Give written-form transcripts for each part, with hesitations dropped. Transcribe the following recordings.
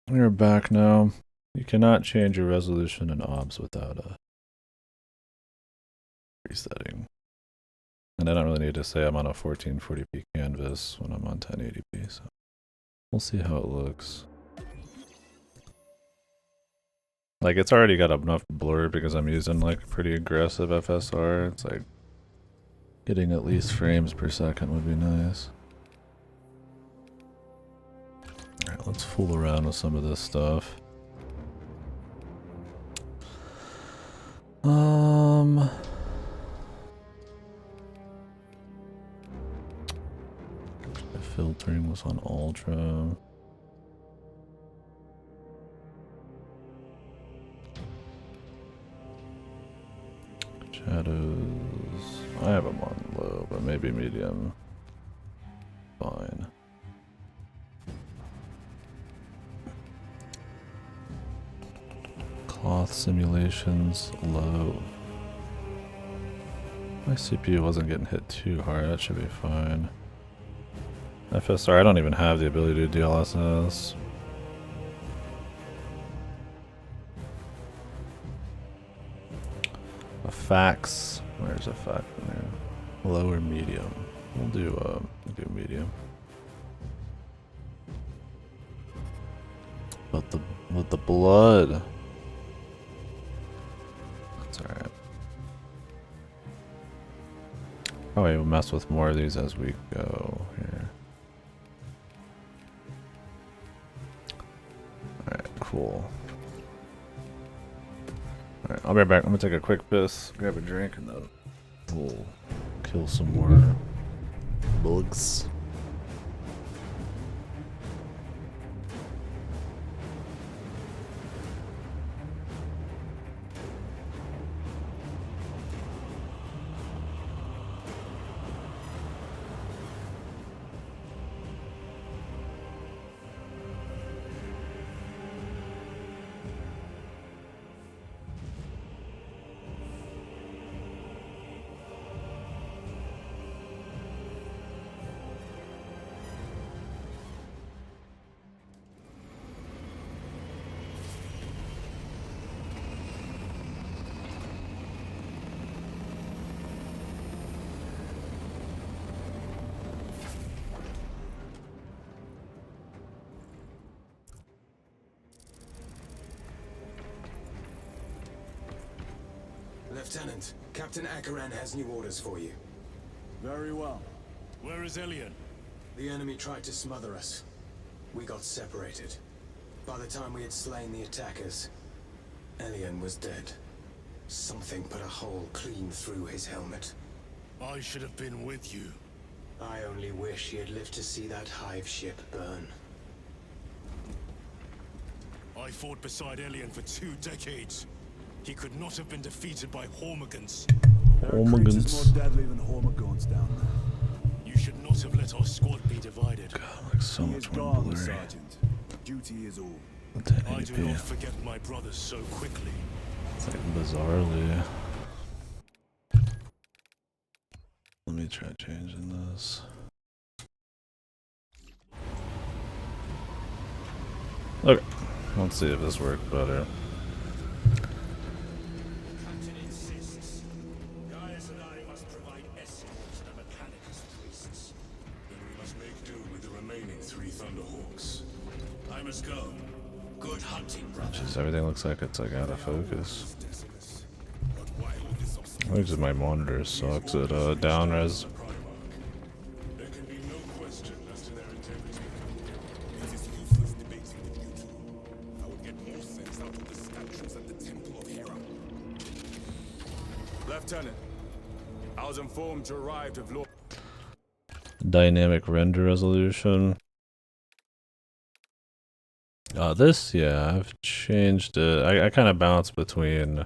We're back now. You cannot change your resolution in OBS without resetting. And I don't really need to say I'm on a 1440p canvas when I'm on 1080p, so we'll see how it looks. Like, it's already got enough blur because I'm using like pretty aggressive FSR. It's like getting at least frames per second would be nice. Alright, let's fool around with some of this stuff. The filtering was on ultra. Shadows. I have them on low, but maybe medium. Fine. Cloth simulations low. My CPU wasn't getting hit too hard, that should be fine. FSR, I don't even have the ability to DLSS. A fax, where's a fax in there? Low or medium? We'll do medium. But the blood. That's alright. Probably we'll mess with more of these as we go here. Alright, cool. Alright, I'll be right back. I'm gonna take a quick piss, grab a drink, and then we'll kill some more bugs. Lieutenant, Captain Akaran has new orders for you. Very well. Where is Elian? The enemy tried to smother us. We got separated. By the time we had slain the attackers, Elian was dead. Something put a hole clean through his helmet. I should have been with you. I only wish he had lived to see that hive ship burn. I fought beside Elian for 2 decades. He could not have been defeated by Hormigans. There are creatures more deadly than Hormigans down there. You should not have let our squad be divided. God, like so He much is more gone, blurry. Sergeant. Duty is all. I do not forget my brothers so quickly. It's like bizarrely. Let me try changing this. Okay, let's see if this works better. Captain insists. Gaius and I must provide escort to the Mechanicus priests. Then we must make do with the remaining 3 Thunderhawks. I must go. Good hunting, brother. Jeez, everything looks like it's like out of focus. Looks my monitor sucks at down res. There can be no question as to their integrity. It is useless debating with you two. I would get more sense out of the statues at the Temple of Hera. Lieutenant, I was informed you arrived of Lord. Dynamic render resolution. This, yeah, I've changed it. I kind of bounce between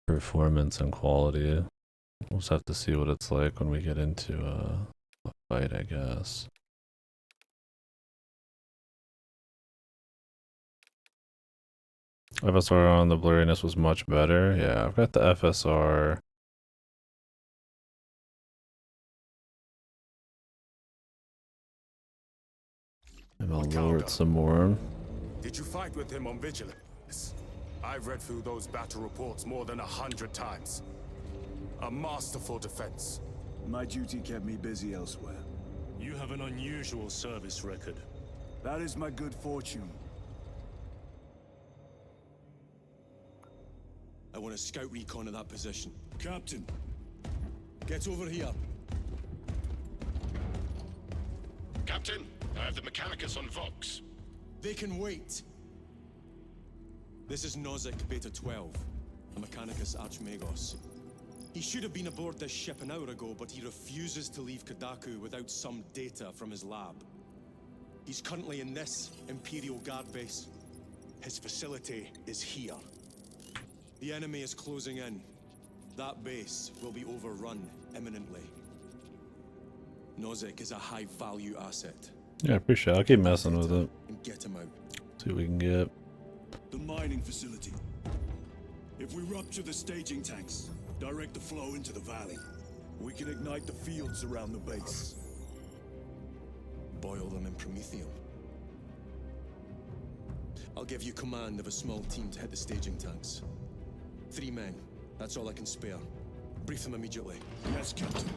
performance and quality. We'll just have to see what it's like when we get into a fight, I guess. FSR on the blurriness was much better. Yeah, I've got the FSR. Maybe I'll lower it some more. Did you fight with him on Vigilance? I've read through those battle reports more than 100 times. A masterful defense. My duty kept me busy elsewhere. You have an unusual service record. That is my good fortune. I want a scout recon of that position. Captain, Get over here. Captain, I have the Mechanicus on Vox. They can wait. This is Nozick Beta 12, a Mechanicus Archmagos. He should have been aboard this ship an hour ago, but he refuses to leave Kadaku without some data from his lab. He's currently in this Imperial Guard base. His facility is here. The enemy is closing in. That base will be overrun imminently. Nozick is a high-value asset. Yeah, I appreciate it. I'll keep messing with it. And get him out. See what we can get. the mining facility. If we rupture the staging tanks, direct the flow into the valley, we can ignite the fields around the base. Boil them in promethium. I'll give you command of a small team to hit the staging tanks. 3 men. That's all I can spare. Brief them immediately. Yes, Captain.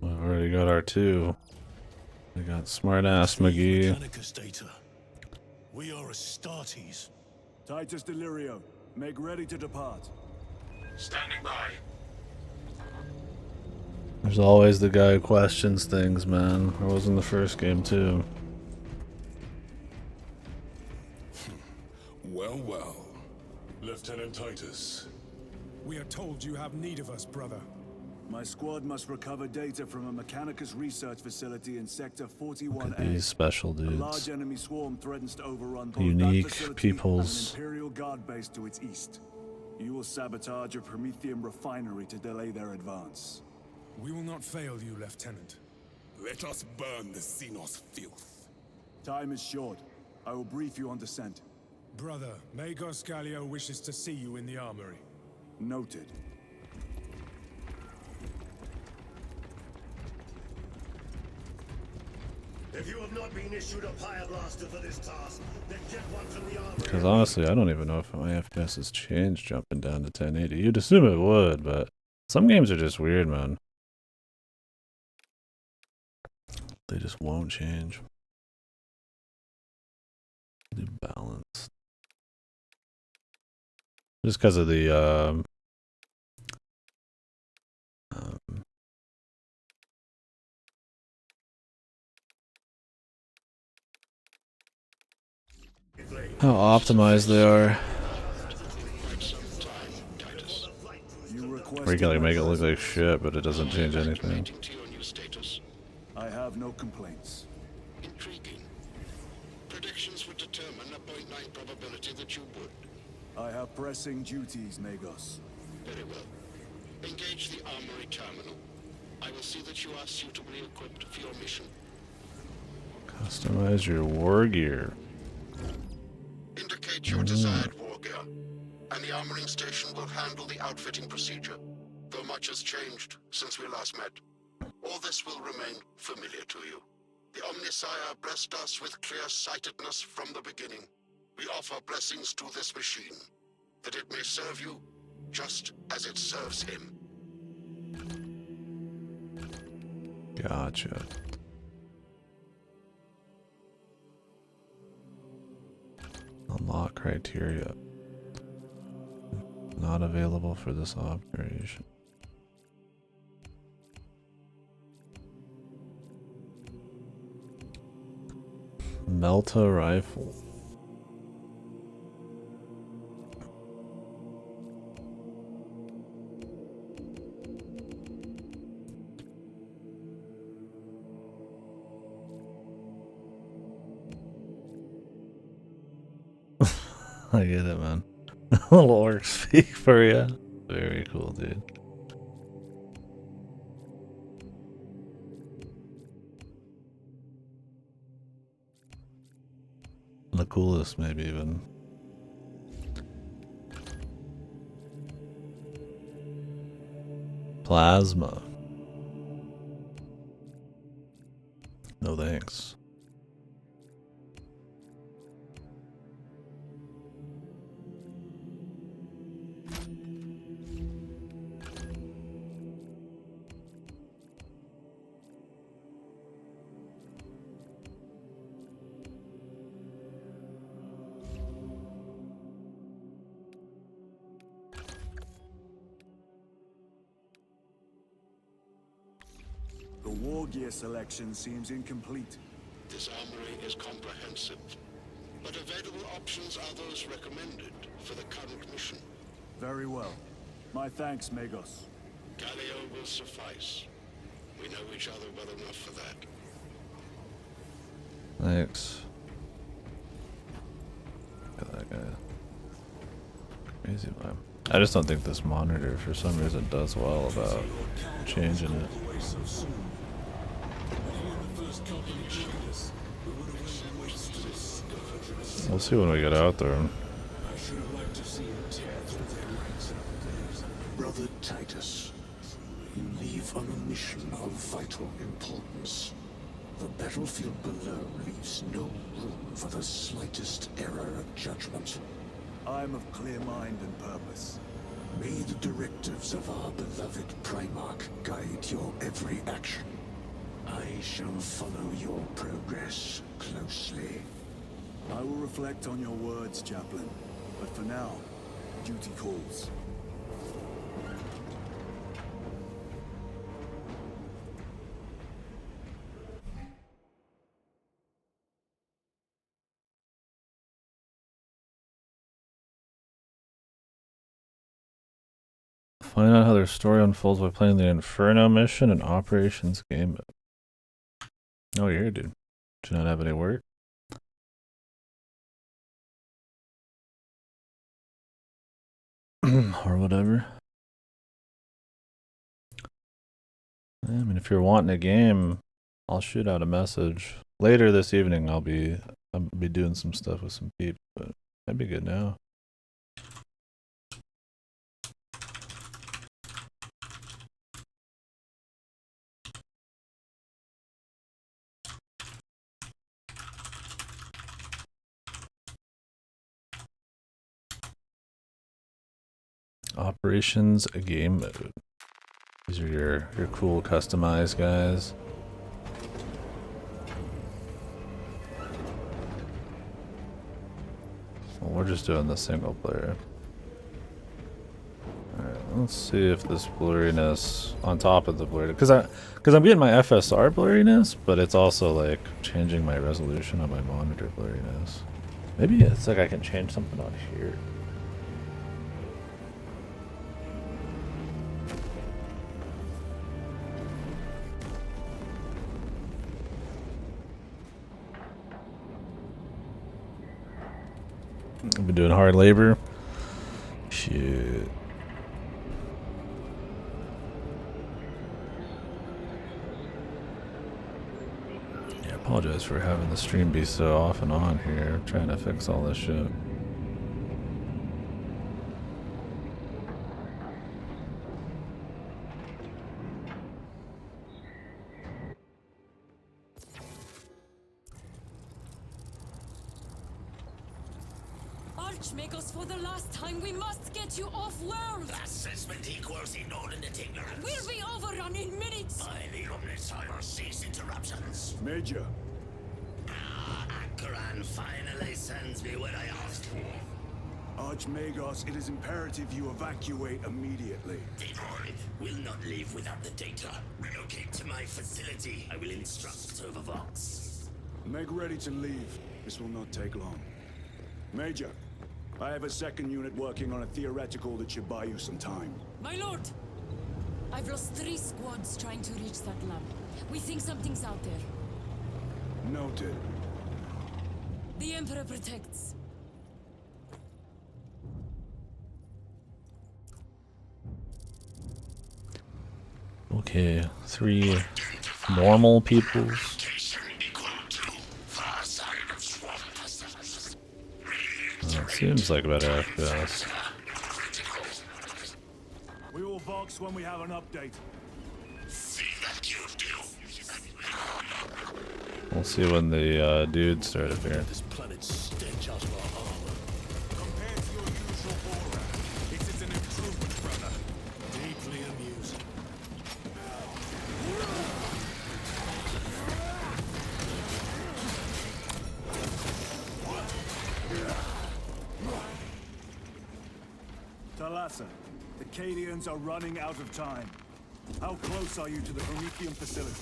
We've already got our 2. We got smart-ass McGee. Mechanicus data. We are Astartes. Titus Delirio, make ready to depart. Standing by. There's always the guy who questions things, man. I was in the first game too. Well, well. Lieutenant Titus. We are told you have need of us, brother. My squad must recover data from a Mechanicus research facility in Sector Look at 41A. these special A dudes. large enemy swarm threatens to overrun both Unique that facility peoples. and an Imperial Guard base to its east. You will sabotage a Promethium refinery to delay their advance. We will not fail you, Lieutenant. Let us burn the Xenos filth. Time is short. I will brief you on descent. Brother, Magos Gallio wishes to see you in the armory. Noted. If you have not been issued a Pyreblaster for this task, then get one from the armory. Because honestly, I don't even know if my FPS has changed jumping down to 1080. You'd assume it would, but some games are just weird, man. They just won't change. Do balance. Just because of the how optimized they are. You request. Where you can like make it look like shit, but it doesn't change anything. To your new status. I have no complaints. Intriguing. Predictions would determine a 0.9 probability that you would. I have pressing duties, Magos. Very well. Engage the armory terminal. I will see that you are suitably equipped for your mission. Customize your war gear. Indicate your desired war gear, and the armoring station will handle the outfitting procedure, though much has changed since we last met. All this will remain familiar to you. The Omnisire blessed us with clear-sightedness from the beginning. We offer blessings to this machine, that it may serve you just as it serves him. Gotcha. Unlock criteria. Not available for this operation. Melta rifle. I get it, man. Little orcs speak for ya. Very cool, dude. The coolest, maybe even. Plasma. No thanks. war gear selection seems incomplete. This armory is comprehensive, but available options are those recommended for the current mission. Very well. My thanks, Magos. Galileo will suffice. We know each other well enough for that. Thanks. Look at that guy. Crazy vibe. I just don't think this monitor for some reason does well about changing it. We'll see when we get out there. Brother Titus, you leave on a mission of vital importance. The battlefield below leaves no room for the slightest error of judgment. I am of clear mind and purpose. May the directives of our beloved Primarch guide your every action. I shall follow your progress closely. I will reflect on your words, Chaplain. But for now, duty calls. Find out how their story unfolds by playing the Inferno mission and Operations game mode. Oh, you're here, dude. Do you not have any work? Or whatever. I mean, if you're wanting a game, I'll shoot out a message. Later this evening, I'll be doing some stuff with some people, but that'd be good now. Operations game mode. These are your cool customized guys. Well, we're just doing the single player. Alright, let's see if this blurriness on top of the blurriness, because I'm getting my FSR blurriness, but it's also like changing my resolution on my monitor blurriness. Maybe it's like I can change something on here. I've been doing hard labor. Shit. Yeah, I apologize for having the stream be so off and on here. I'm trying to fix all this shit. Archmagos, for the last time, we must get you off-world! Assessment equals inordinate ignorance. We'll be overrun in minutes! By the Omnisire, cease interruptions. Major. Akaran finally sends me what I asked for. Archmagos, it is imperative you evacuate immediately. Detroit will not leave without the data. Relocate to my facility. I will instruct over Vox. Make ready to leave. This will not take long. Major, I have a second unit working on a theoretical that should buy you some time. My lord! I've lost 3 squads trying to reach that lab. We think something's out there. Noted. The Emperor protects. Okay, 3 normal peoples. It seems like about FPS. We will Vox when we have an update. We'll see when the dudes start appearing. This planet's stench out of our armor. Compared to your usual aura, it is an improvement, brother. Deeply amusing. Talassa, the Cadians are running out of time. How close are you to the Promethean facility?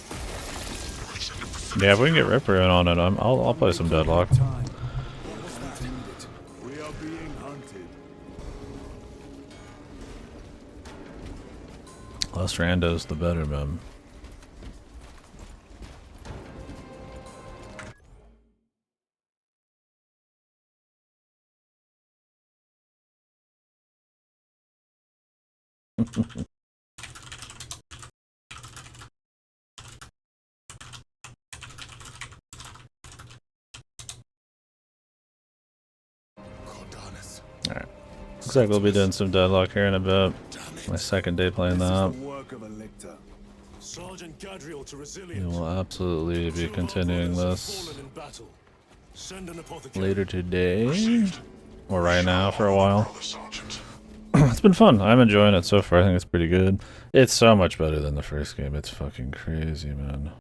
Yeah, if we can get Ripper in on it, I'll play some Deadlock. We are being hunted. Less randos, the better, man. Alright. Looks like we'll be doing some Deadlock here in a bit. My second day playing that. We will absolutely be continuing this later today. Or right now for a while. It's been fun. I'm enjoying it so far. I think it's pretty good. It's so much better than the first game. It's fucking crazy, man.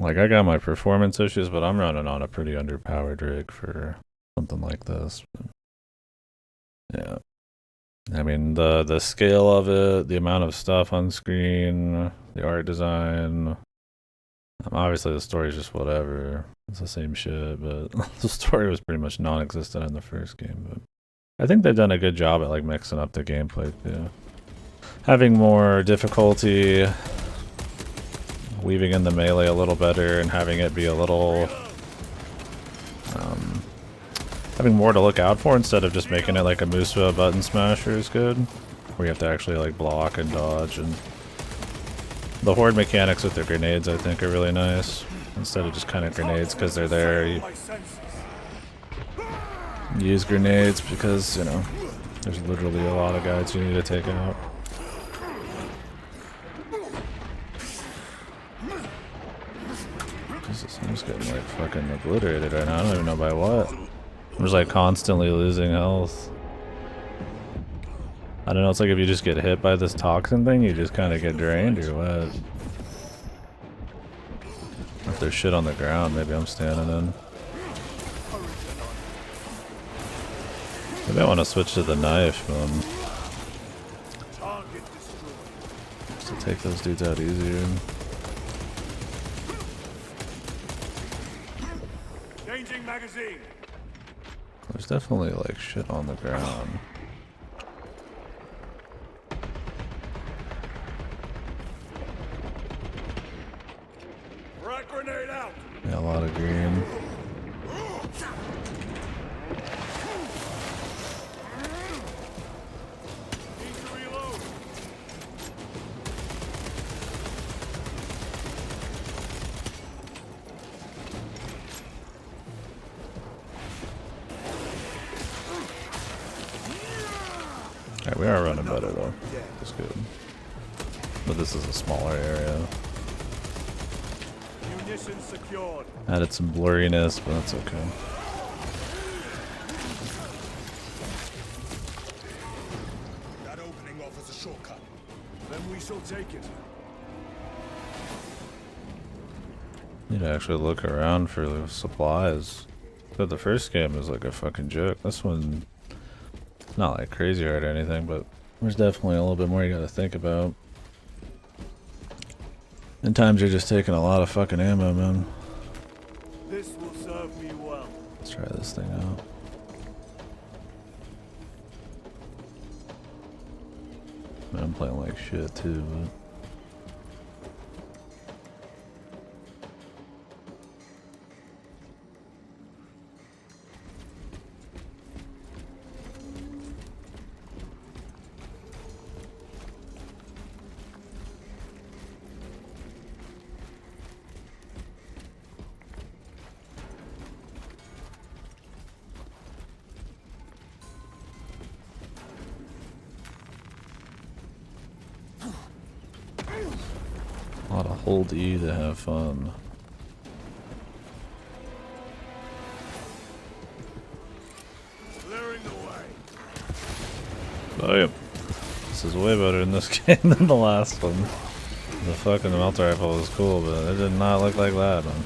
Like, I got my performance issues, but I'm running on a pretty underpowered rig for something like this. Yeah. I mean, the scale of it, the amount of stuff on screen, the art design. Obviously, the story is just whatever. It's the same shit, but the story was pretty much non-existent in the first game. But I think they've done a good job at, like, mixing up the gameplay, too. Having more difficulty, weaving in the melee a little better, and having it be a little... having more to look out for instead of just making it like a Musa button smasher is good. Where you have to actually like block and dodge, and the horde mechanics with their grenades I think are really nice. Instead of just kind of grenades because they're there, you use grenades because, you know, there's literally a lot of guys you need to take out. Jesus, I'm just getting like fucking obliterated right now. I don't even know by what. I'm just like constantly losing health. I don't know, it's like if you just get hit by this toxin thing, you just kind of get drained or what? If there's shit on the ground, maybe I'm standing in. Maybe I want to switch to the knife, just to take those dudes out easier. Changing magazine. There's definitely like shit on the ground. Frag grenade out. Yeah, a lot of green. Need to reload. Alright, we are running better though. That's good. But this is a smaller area. Munitions secured. Added some blurriness, but that's okay. That opening offers a shortcut. Then we shall take it. Need to actually look around for the supplies. But the first game was like a fucking joke. This one, not like crazy hard or anything, but there's definitely a little bit more you gotta think about. And times you're just taking a lot of fucking ammo, man. This will serve me well. Let's try this thing out. Man, I'm playing like shit too, but... A lot of hold E to have fun. Clearing the way. Oh yeah. This is way better in this game than the last one. The fucking melter rifle was cool, but it did not look like that, man.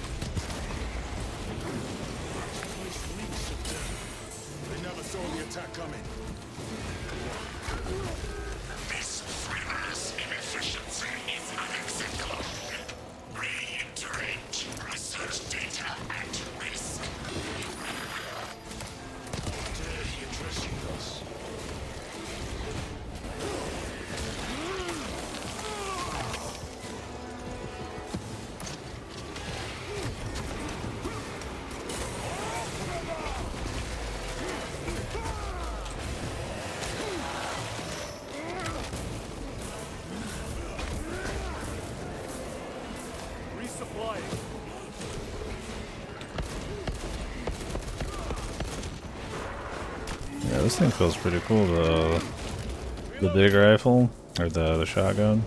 This thing feels pretty cool, the big rifle, or the shotgun.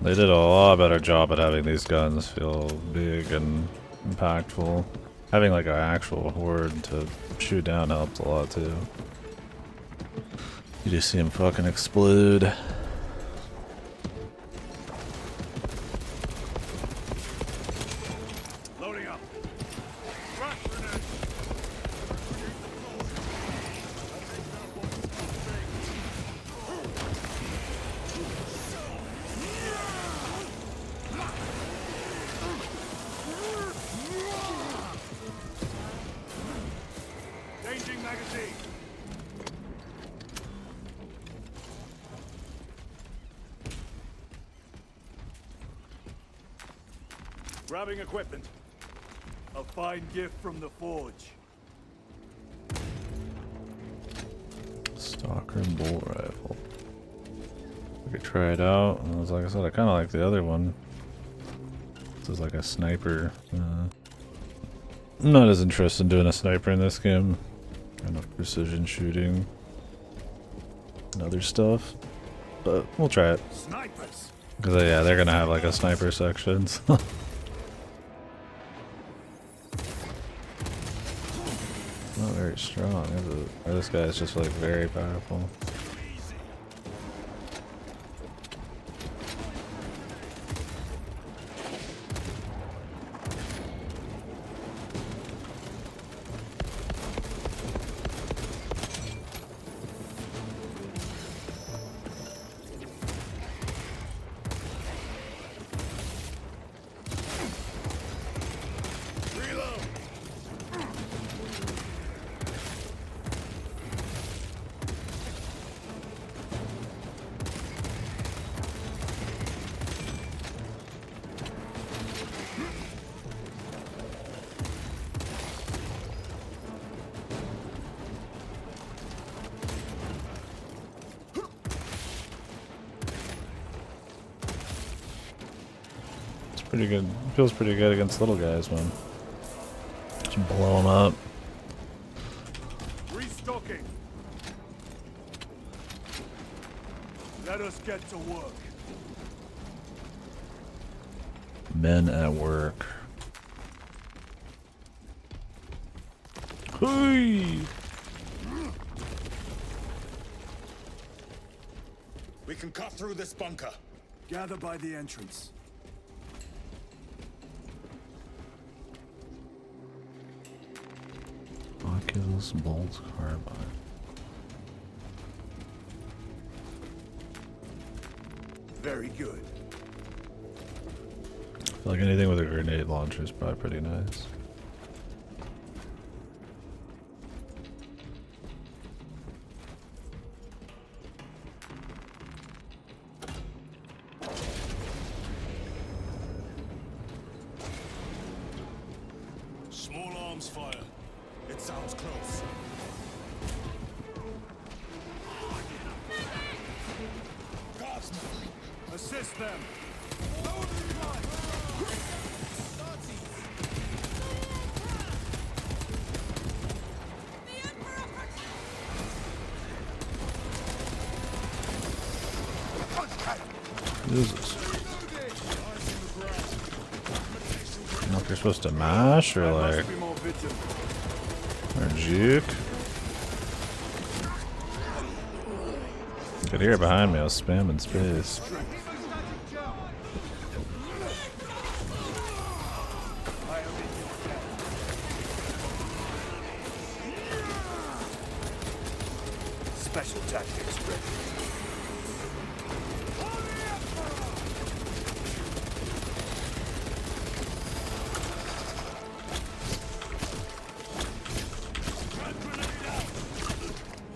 They did a lot better job at having these guns feel big and impactful. Having like an actual horde to shoot down helps a lot too. You just see him fucking explode. Loading up. Changing magazine. Grabbing equipment. A fine gift from the forge. Stalker bolt rifle. We could try it out. Like I said, I kind of like the other one. This is like a sniper. I'm not as interested in doing a sniper in this game. Enough precision shooting and other stuff, but we'll try it. Snipers. Because yeah, they're gonna have like a sniper section. So. Not very strong, is it? Or this guy is just like very powerful. Pretty good. Feels pretty good against little guys, man. Just blow them up. Restocking. Let us get to work. Men at work. Hey! We can cut through this bunker. Gather by the entrance. Oculus Bolt Carbine. Very good. I feel like anything with a grenade launcher is probably pretty nice. Small arms fire. It sounds close. Guardsmen! Assist them. Jesus. I don't know if you're supposed to mash or like or juke. Could hear it behind me. I was spamming space. Special tactics ready.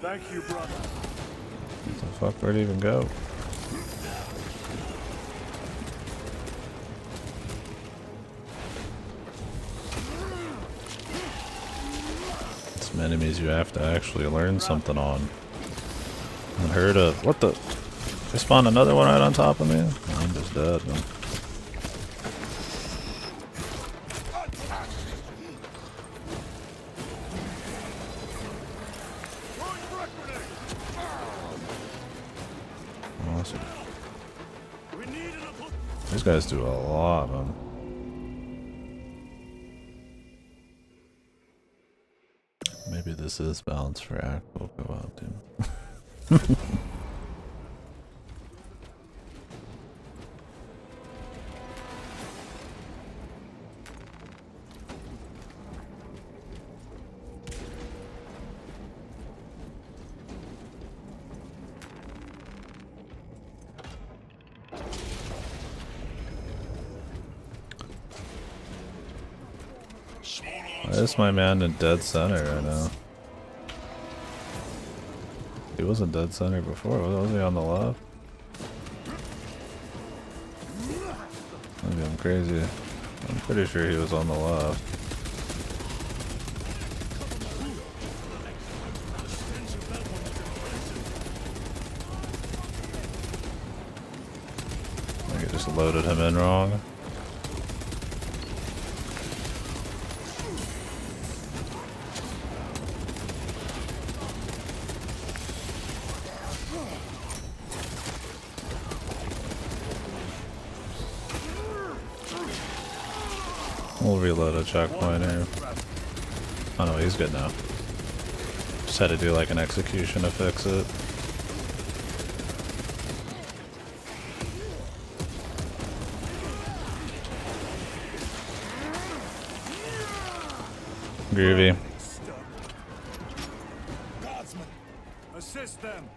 Thank you, brother. What the fuck? Where'd it even go? Some enemies you have to actually learn something on. Unheard of. What the? They spawned another one right on top of me? Oh, I'm just dead, man. awesome. These guys do a lot, man. Maybe this is balance for act. We'll go out, team. Why is my man in dead center right now? He wasn't dead center before, was he on the left? Maybe I'm crazy. I'm pretty sure he was on the left. I think I just loaded him in wrong. We'll reload a checkpoint here. Oh no, he's good now. Just had to do like an execution to fix it. Groovy. Guardsmen, assist them.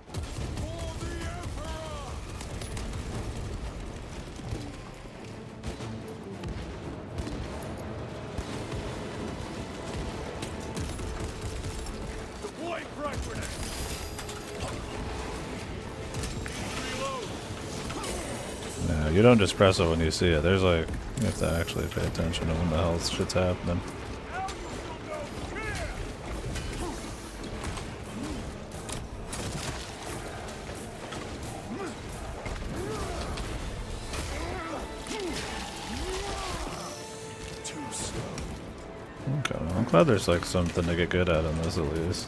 No, you don't just press it when you see it. There's like, you have to actually pay attention to when the hell shit's happening. Okay, well, I'm glad there's like something to get good at in this at least.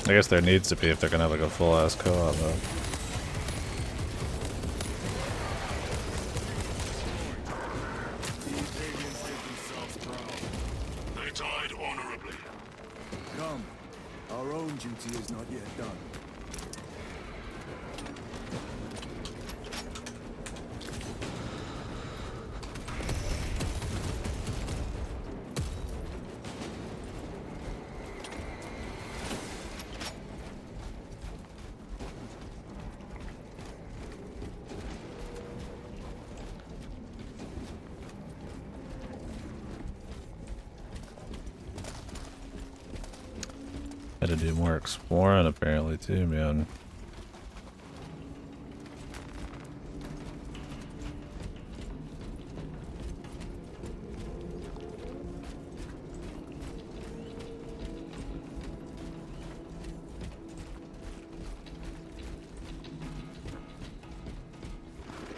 I guess there needs to be if they're gonna have like a full ass co-op though. They died honorably. Come, our own duty is not yet done. Had to do more exploring apparently too, man.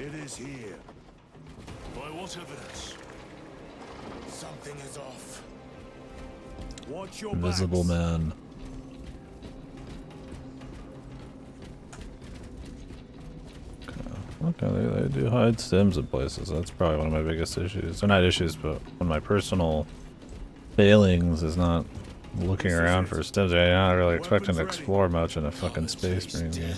It is here. By what evidence? Something is off. Watch your Invisible backs. man. Okay, they do hide stims in places. That's probably one of my biggest issues. Or not issues, but one of my personal failings is not looking around for stims. I'm not really expecting to explore much in a fucking Space Marine game.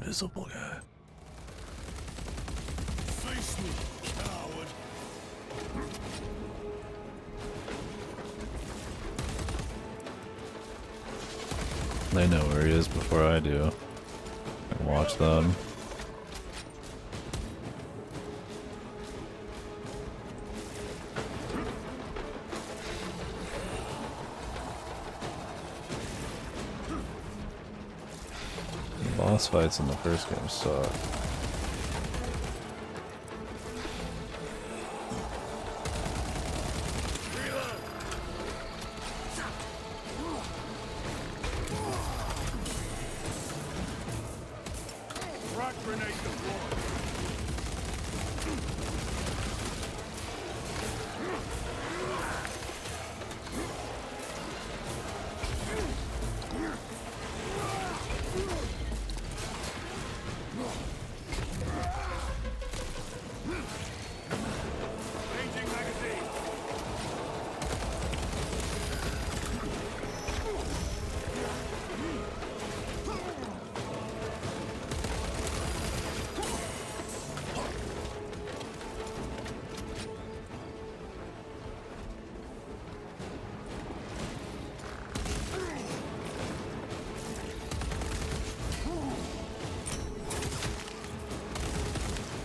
Invisible guy. Face me, coward. They know where he is before I do. I can watch them. The boss fights in the first game suck.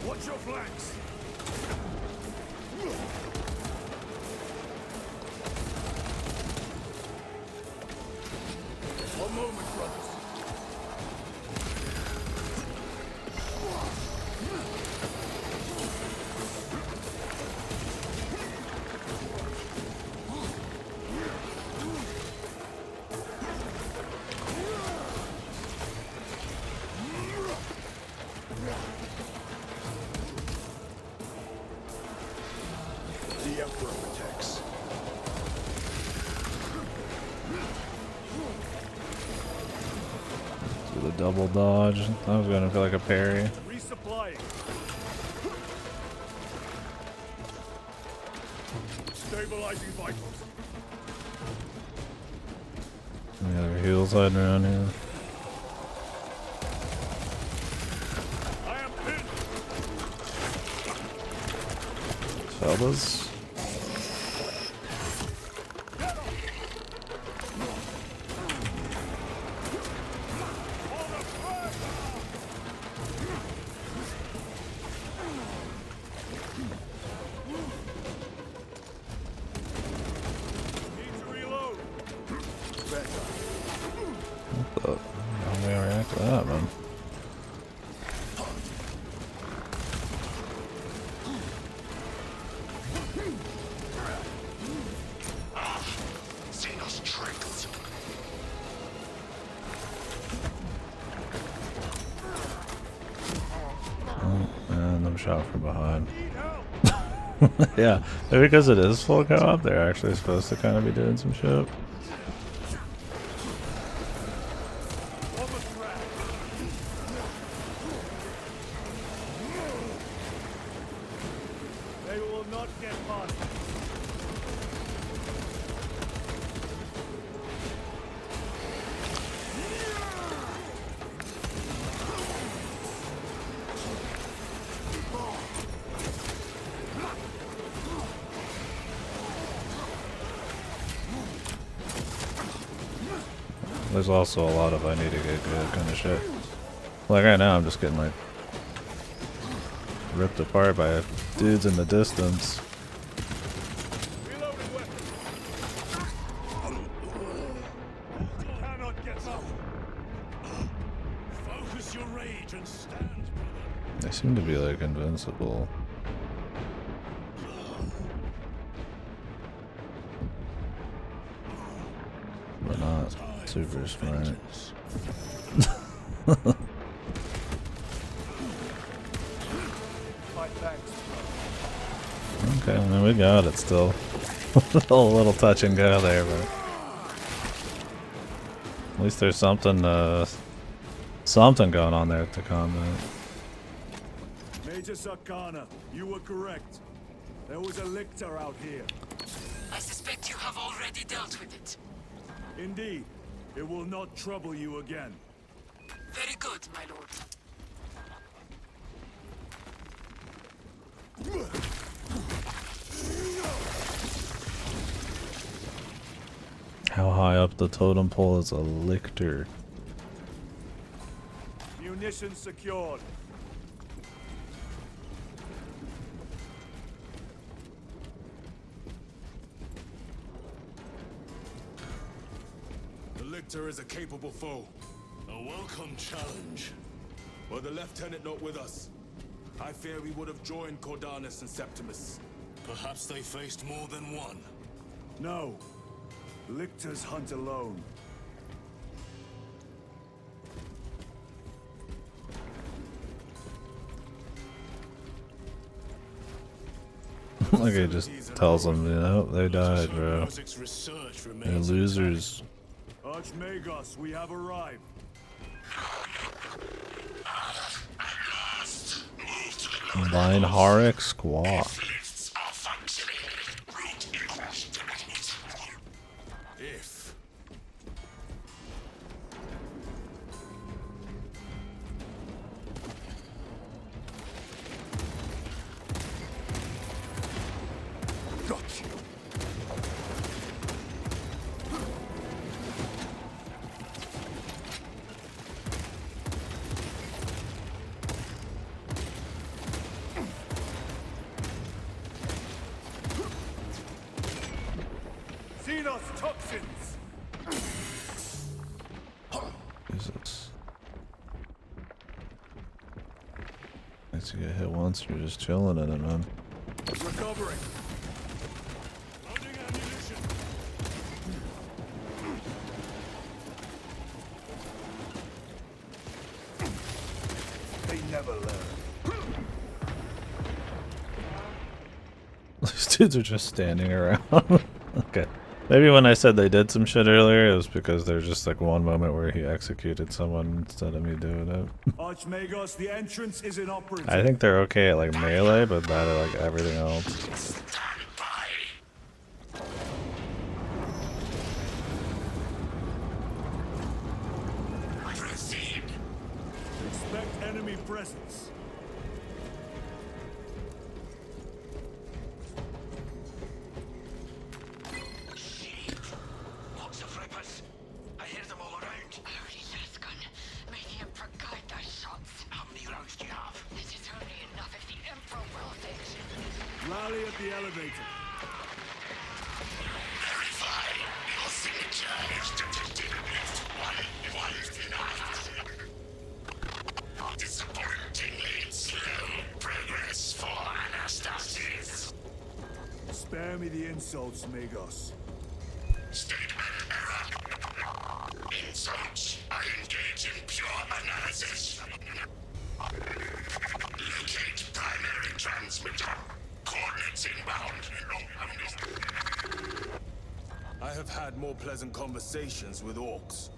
Watch your flanks! One moment, brothers. The Emperor protects. Do the double dodge. That was gonna feel like a parry. Resupplying. Stabilizing vitals. We got our heels hiding around here. I am pinned. Fellas. Need to reload. How do we react to that, man? Xenos tricks. Oh, and I'm shot from behind. Yeah, maybe because it is full co-op, they're actually supposed to kind of be doing some shit. They will not get past. There's also a lot of I need to get good kind of shit. Like right now, I'm just getting like ripped apart by dudes in the distance. Reloading weapon. Cannot get up. Focus your rage and stand, brother. They seem to be like invincible. But not super smart. Fight back. Okay, I mean, we got it still. A little touch and go there, but at least there's something going on there at the combat. Major Sakana, you were correct. There was a lictor out here. I suspect you have already dealt with it. Indeed. It will not trouble you again. Very good, my lord. How high up the totem pole is a lictor? Munitions secured. The lictor is a capable foe. A welcome challenge. Were the lieutenant not with us, I fear we would have joined Cordanus and Septimus. Perhaps they faced more than one. No. Lictors hunt alone. Like it just tells them, you know, they died, bro. Nozick's research They're remains losers. Archmagos, we have arrived. Combine Harek Squaw. If Xenos toxins! Jesus. Once you get hit once, you're just chilling in it, man. Recovering. loading ammunition. They never learn. These dudes are just standing around. Okay. Maybe when I said they did some shit earlier, it was because there's just like one moment where he executed someone instead of me doing it. Archmagos, the entrance is inoperative. I think they're okay at like melee, but bad at like everything else. Expect enemy presence. Lots of rippers. I hear them all around. Hurry, Lasgun. May the Emperor guide thy shots. How many rounds do you have? This is only enough if the Emperor wills it. Rally at the elevator. Verify. Your signature is detected against one denied. Disappointingly slow progress for Anastasis. Spare me the insults, Magos. Statement error. Insults. I engage in pure analysis. Locate primary transmitter. Coordinates inbound. I have had more pleasant conversations with orcs.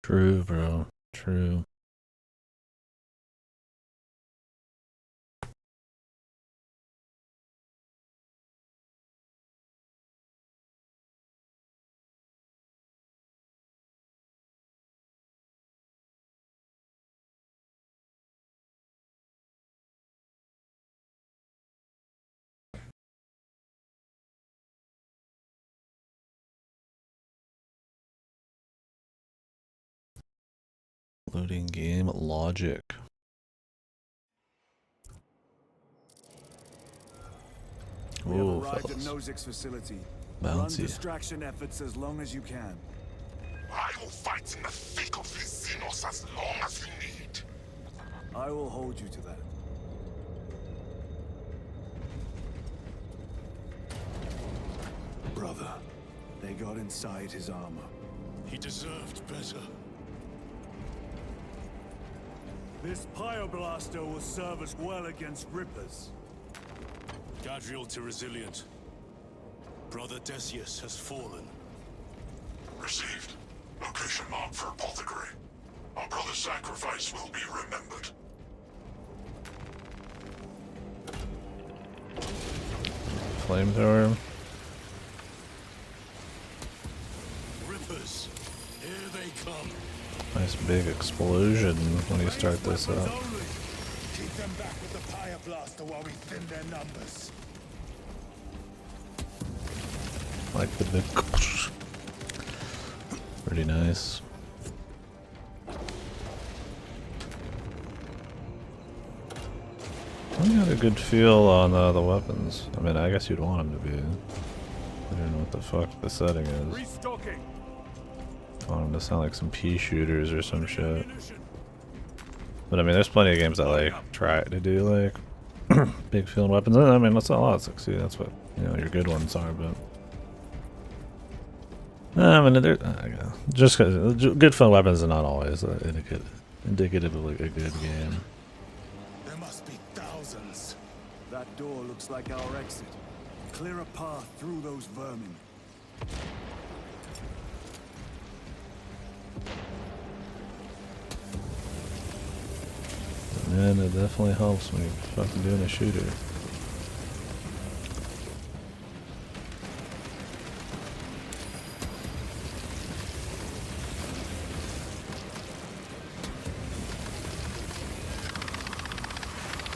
True, bro. True. Loading game logic. We have Whoa, arrived at fellas. Nozick's facility. Run Bouncy. distraction efforts as long as you can. I will fight in the thick of these Xenos as long as you need. I will hold you to that. Brother, they got inside his armor. He deserved better. This Pyoblaster will serve us well against Rippers. Gadriel to resilient. Brother Decius has fallen. Received. Location marked for apothecary. Our brother's sacrifice will be remembered. Flamethrower. Rippers, here they come. Nice big explosion when you start this up. Keep them back with the fire blaster while we thin their numbers. Like the big. Pretty nice. I got a good feel on the weapons. I mean, I guess you'd want them to be. I don't know what the fuck the setting is. Restocking. I want them to sound like some pea shooters or some shit. But I mean, there's plenty of games that like try to do like big field weapons. I mean, that's a lot. Succeed. That's what your good ones are. But I mean, just cause good field weapons are not always indicative of like a good game. There must be thousands. That door looks like our exit. Clear a path through those vermin. Man, it definitely helps when you're fucking doing a shooter.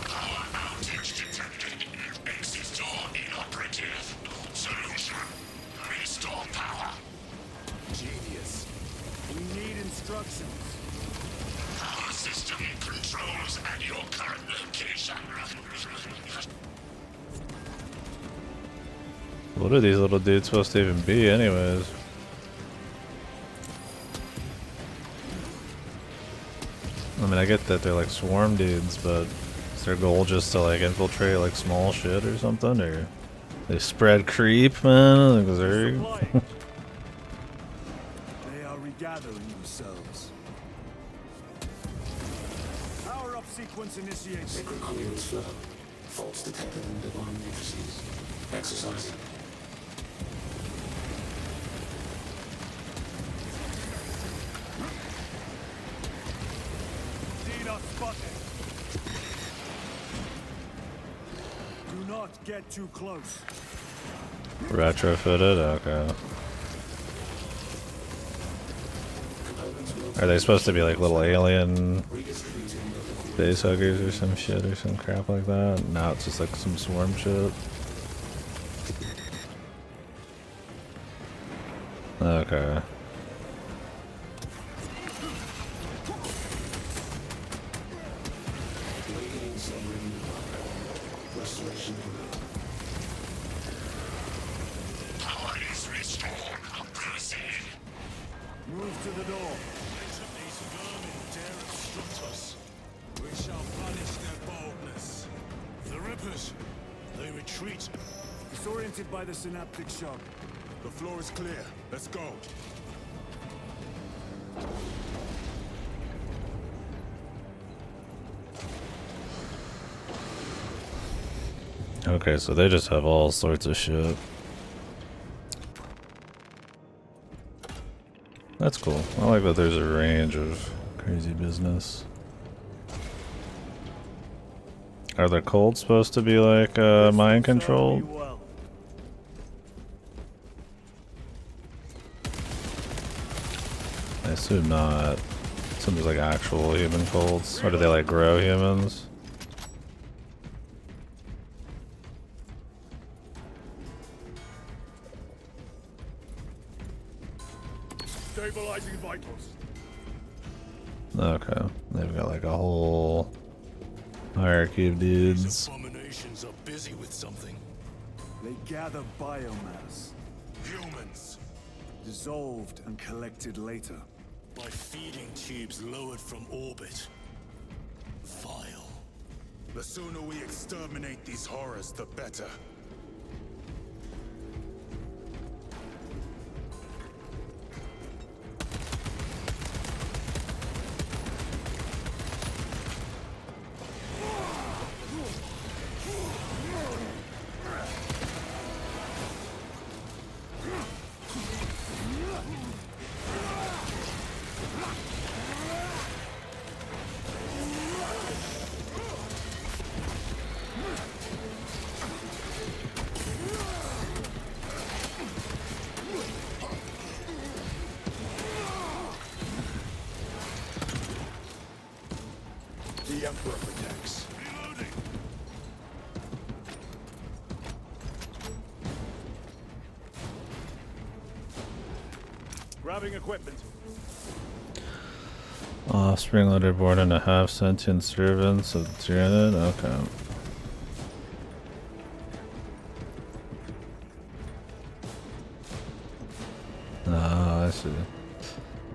Power outage detected. Exit door inoperative. Solution. Restore power. Genius. We need instructions. Power system controls at your current location. What are these little dudes supposed to even be, anyways? I mean, I get that they're like swarm dudes, but is their goal just to like infiltrate like small shit or something, or they spread creep, man? Like, They are regathering themselves. Power up sequence initiated. Sacred clearance flow. Faults detected in divine matrices. Exercising. Dina spotted. Do not get too close. Retrofitted? Okay. Are they supposed to be like little alien base huggers or some shit or some crap like that? No, it's just like some swarm shit. Okay. Power is restored. Proceed. Move to the door. These vermin dare obstruct us. We shall punish their boldness. The Rippers, they retreat. Disoriented by the synaptic shock. The floor is clear. Let's go. Okay, so they just have all sorts of shit. That's cool. I like that there's a range of crazy business. Are the cold supposed to be like mind controlled? I assume not. Some just like actual human colds. Or do they like grow humans? Stabilizing vitals. Okay. They've got like a whole hierarchy of dudes. Abominations are busy with something. They gather biomass. Humans. Dissolved and collected later. By feeding tubes lowered from orbit. Vile. The sooner we exterminate these horrors, the better. The Emperor protects. Reloading. Grabbing equipment. Offspring that are born in a half sentient servants of Tyranid. Okay. Ah, I see.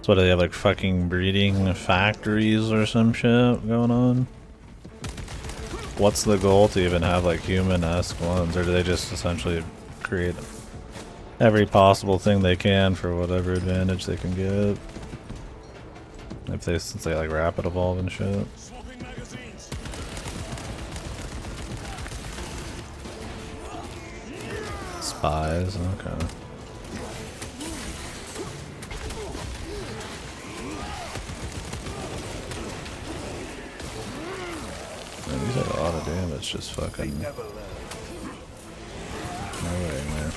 So do they have like fucking breeding factories or some shit going on? What's the goal to even have like human-esque ones, or do they just essentially create every possible thing they can for whatever advantage they can get? Since they like rapid evolve and shit. Swapping magazines. Spies, okay. Man, these are a lot of damage, just fucking. No way, man.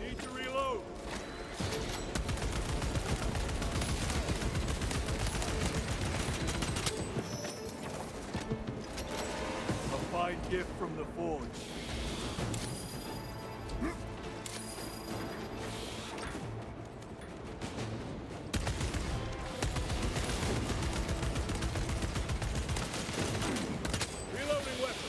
Need to reload. A fine gift from the forge. Reloading weapon.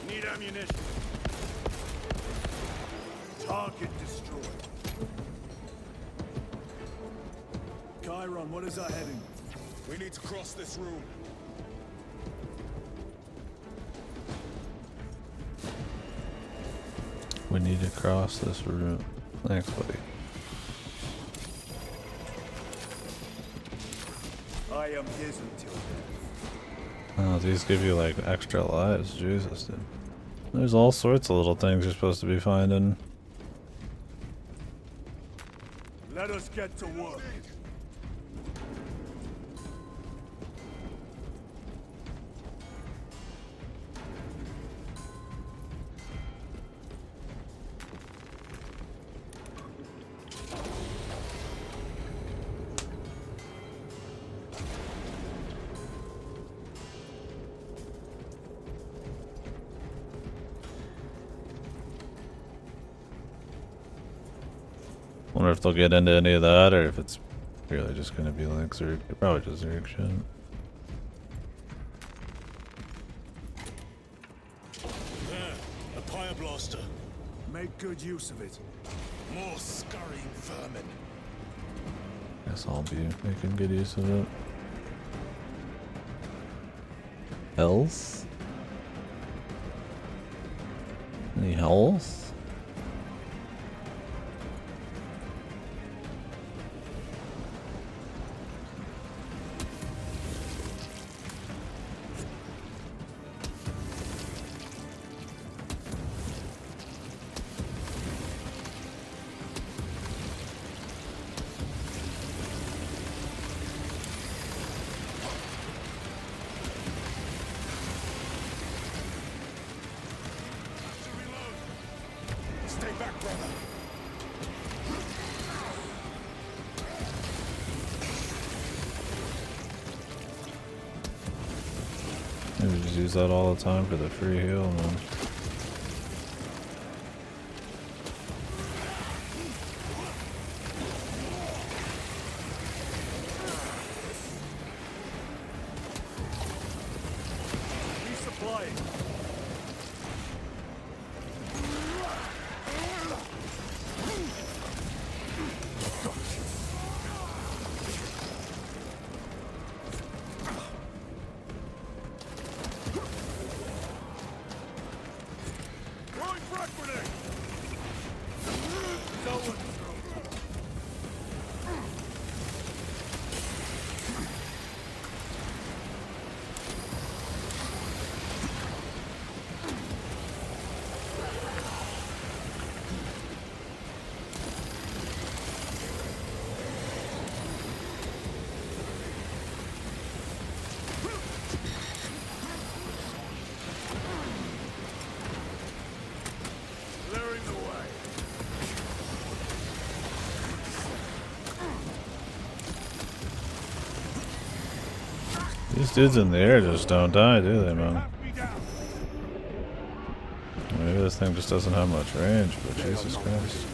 Need ammunition. Target destroyed. Chiron, what is our heading? We need to cross this room. We need to cross this route. Thanks, buddy. I am his until death. Oh, these give you like extra lives. Jesus, dude. There's all sorts of little things you're supposed to be finding. Let us get to work. Wonder if they'll get into any of that, or if it's really just gonna be like Zerg. Probably just Zerg shit. There, a pyre blaster. Make good use of it. More scurrying vermin. Guess I'll be making good use of it. Health? Any health? Stay back, brother. Maybe just use that all the time for the free heal, man. Resupplying. These dudes in the air just don't die, do they, man? Maybe this thing just doesn't have much range, but Jesus Christ.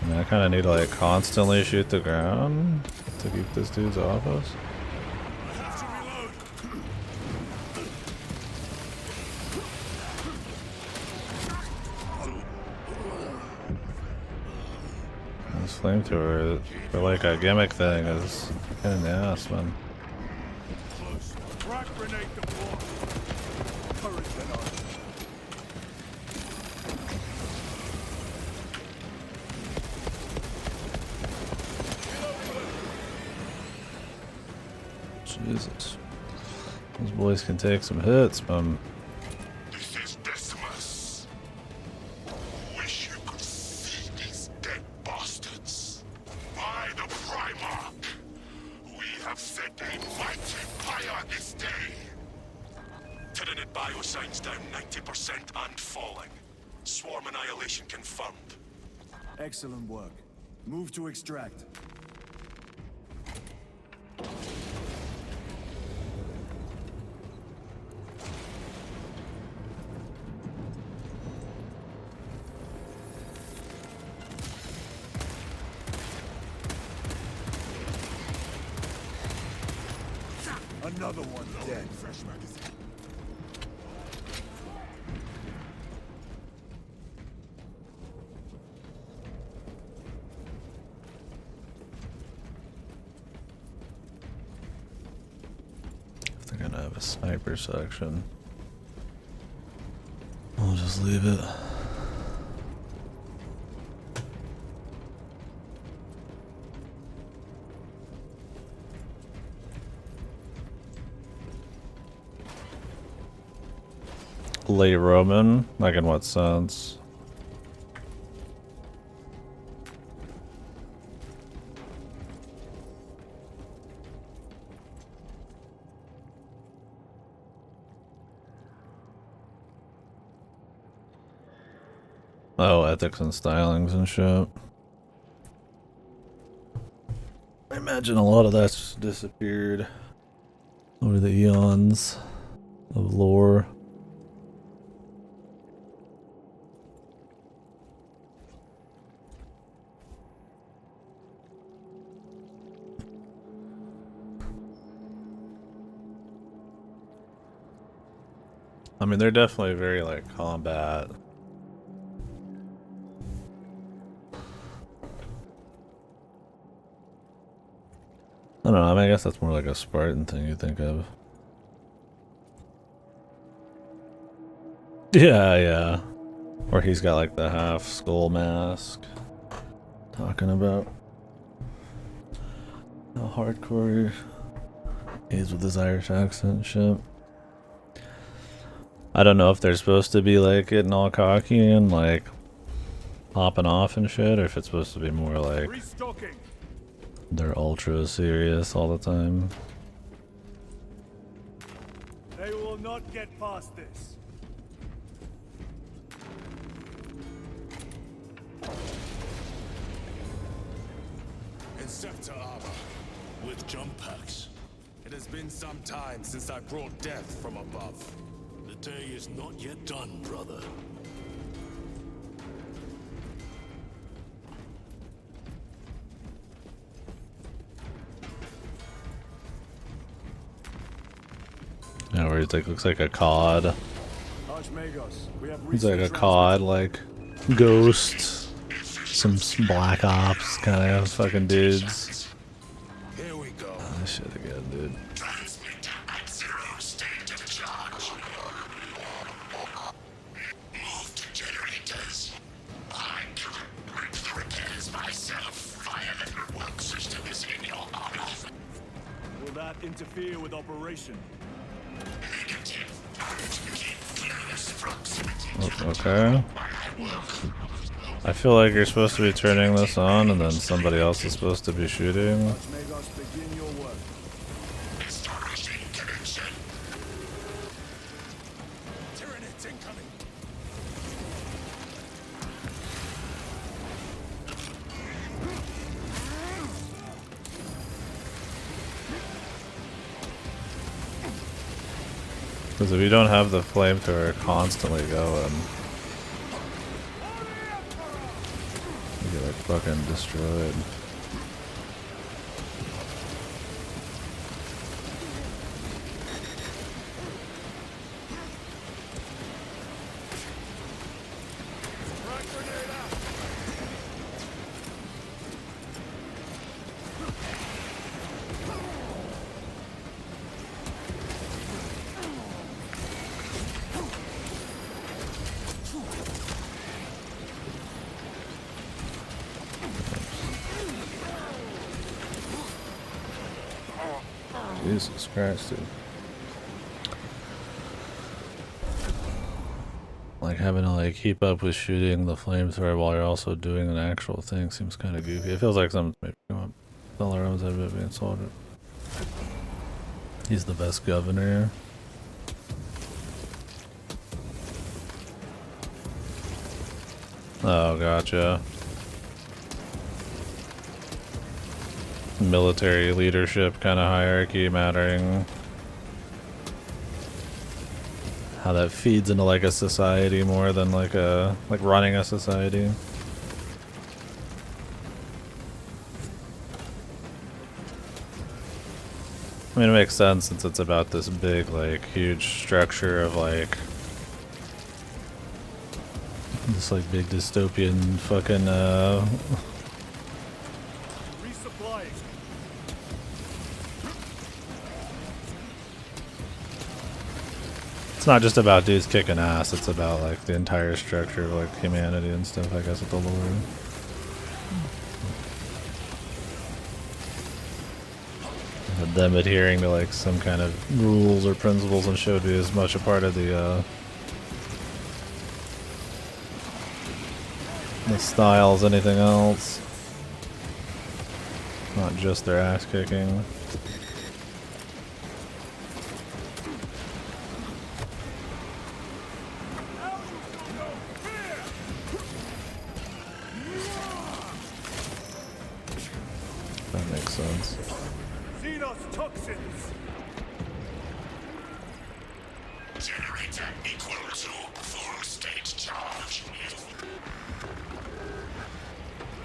I mean, I kind of need to like constantly shoot the ground to keep this dude's off us. This flamethrower for like a gimmick thing is kind of ass, man. Jesus. Those boys can take some hits, man. This is Decimus. Wish you could see these dead bastards. By the Primarch, we have set a mighty fire this day. Tyranid biosigns down 90% and falling. Swarm annihilation confirmed. Excellent work. Move to extract. Another one dead. Fresh magazine. If they're gonna have a sniper section, I'll just leave it. Late Roman? Like in what sense? Oh, ethics and stylings and shit. I imagine a lot of that's disappeared over the eons of lore. I mean, they're definitely very, like, combat. I don't know, I mean, I guess that's more like a Spartan thing you think of. Yeah, yeah. Or he's got, like, the half skull mask. Talking about how hardcore he is with his Irish accent and shit. I don't know if they're supposed to be like getting all cocky and like popping off and shit, or if it's supposed to be more like they're ultra serious all the time. They will not get past this. Inceptor armor with jump packs. It has been some time since I brought death from above. The day is not yet done, brother. Yeah, where he's like looks like a COD. He's like a COD, like Ghost, some Black Ops kind of fucking dudes. Here we go. Oh, this shit again, dude. Transmit at 0 state of charge. Move to generators. I cannot break the repairs myself via the network systems in your honor. Will that interfere with operation? Negative. Keep close proximity. Okay. I feel like you're supposed to be turning this on and then somebody else is supposed to be shooting. Begin your work. Establishing connection. Tyranids incoming. Because if you don't have the flamethrower constantly going, you get like fucking destroyed. Jesus Christ, dude. Like having to like keep up with shooting the flamethrower while you're also doing an actual thing seems kind of goofy. It feels like something maybe come up. Belarone's had a bit being solved. He's the best governor. Oh, gotcha. Military leadership kind of hierarchy mattering. How that feeds into like a society more than like running a society. I mean, it makes sense since it's about this big, like, huge structure of like this like big dystopian fucking it's not just about dudes kicking ass, it's about like the entire structure of like humanity and stuff, I guess, with the lore. Them adhering to like some kind of rules or principles and should be as much a part of the style as anything else. Not just their ass kicking. That makes sense. Toxins. Generator equal to full state charge.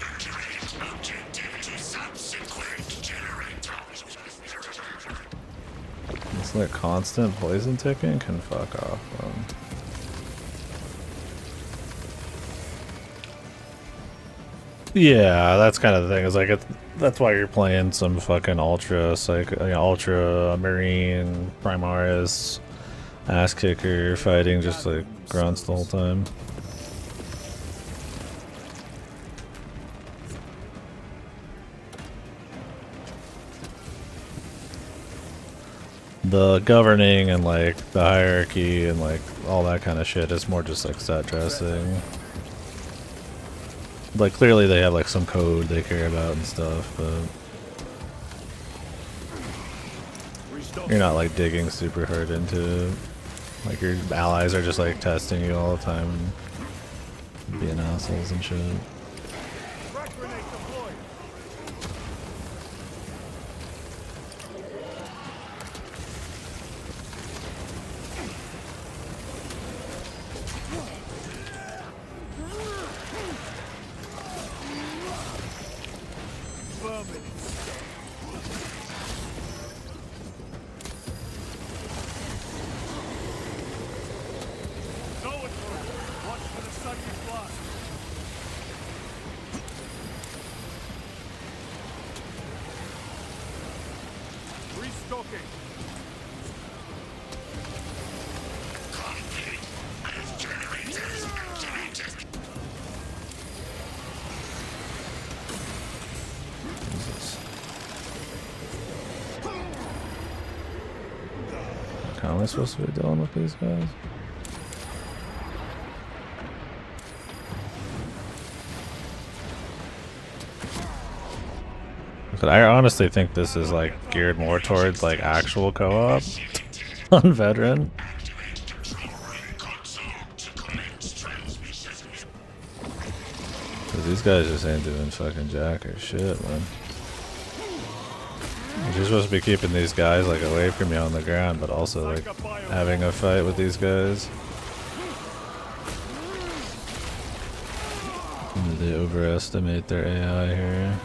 Activate objective to subsequent generator. It's like constant poison ticking can fuck off. Yeah, that's kind of the thing. Is like that's why you're playing some fucking ultra ultra marine primaris ass kicker fighting just like grunts the whole time. The governing and like the hierarchy and like all that kind of shit is more just like set dressing. Like clearly they have like some code they care about and stuff, but you're not like digging super hard into it. Like your allies are just like testing you all the time and being assholes and shit. How am I supposed to be dealing with these guys? But I honestly think this is like geared more towards like actual co-op on veteran. Cause these guys just ain't doing fucking jack or shit, man. They're you're supposed to be keeping these guys like away from you on the ground, but also like having a fight with these guys. They overestimate their AI here.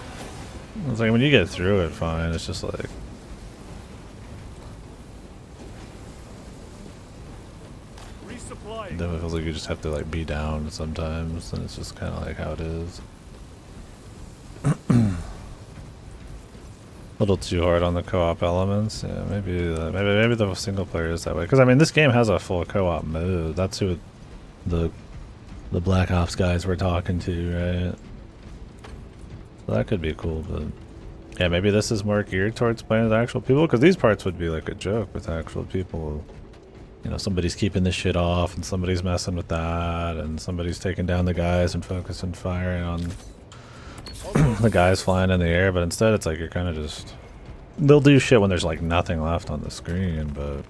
It's like when you get through it, fine. It's just like then it feels like you just have to like be down sometimes, and it's just kind of like how it is. A little too hard on the co-op elements. Yeah, maybe the single player is that way. Because I mean, this game has a full co-op mode. That's who the Black Ops guys were talking to, right? So that could be cool, but yeah, maybe this is more geared towards playing with actual people. Because these parts would be like a joke with actual people. You know, somebody's keeping this shit off, and somebody's messing with that, and somebody's taking down the guys and focusing firing on the guys flying in the air. But instead, it's like you're kind of just... They'll do shit when there's like nothing left on the screen, but...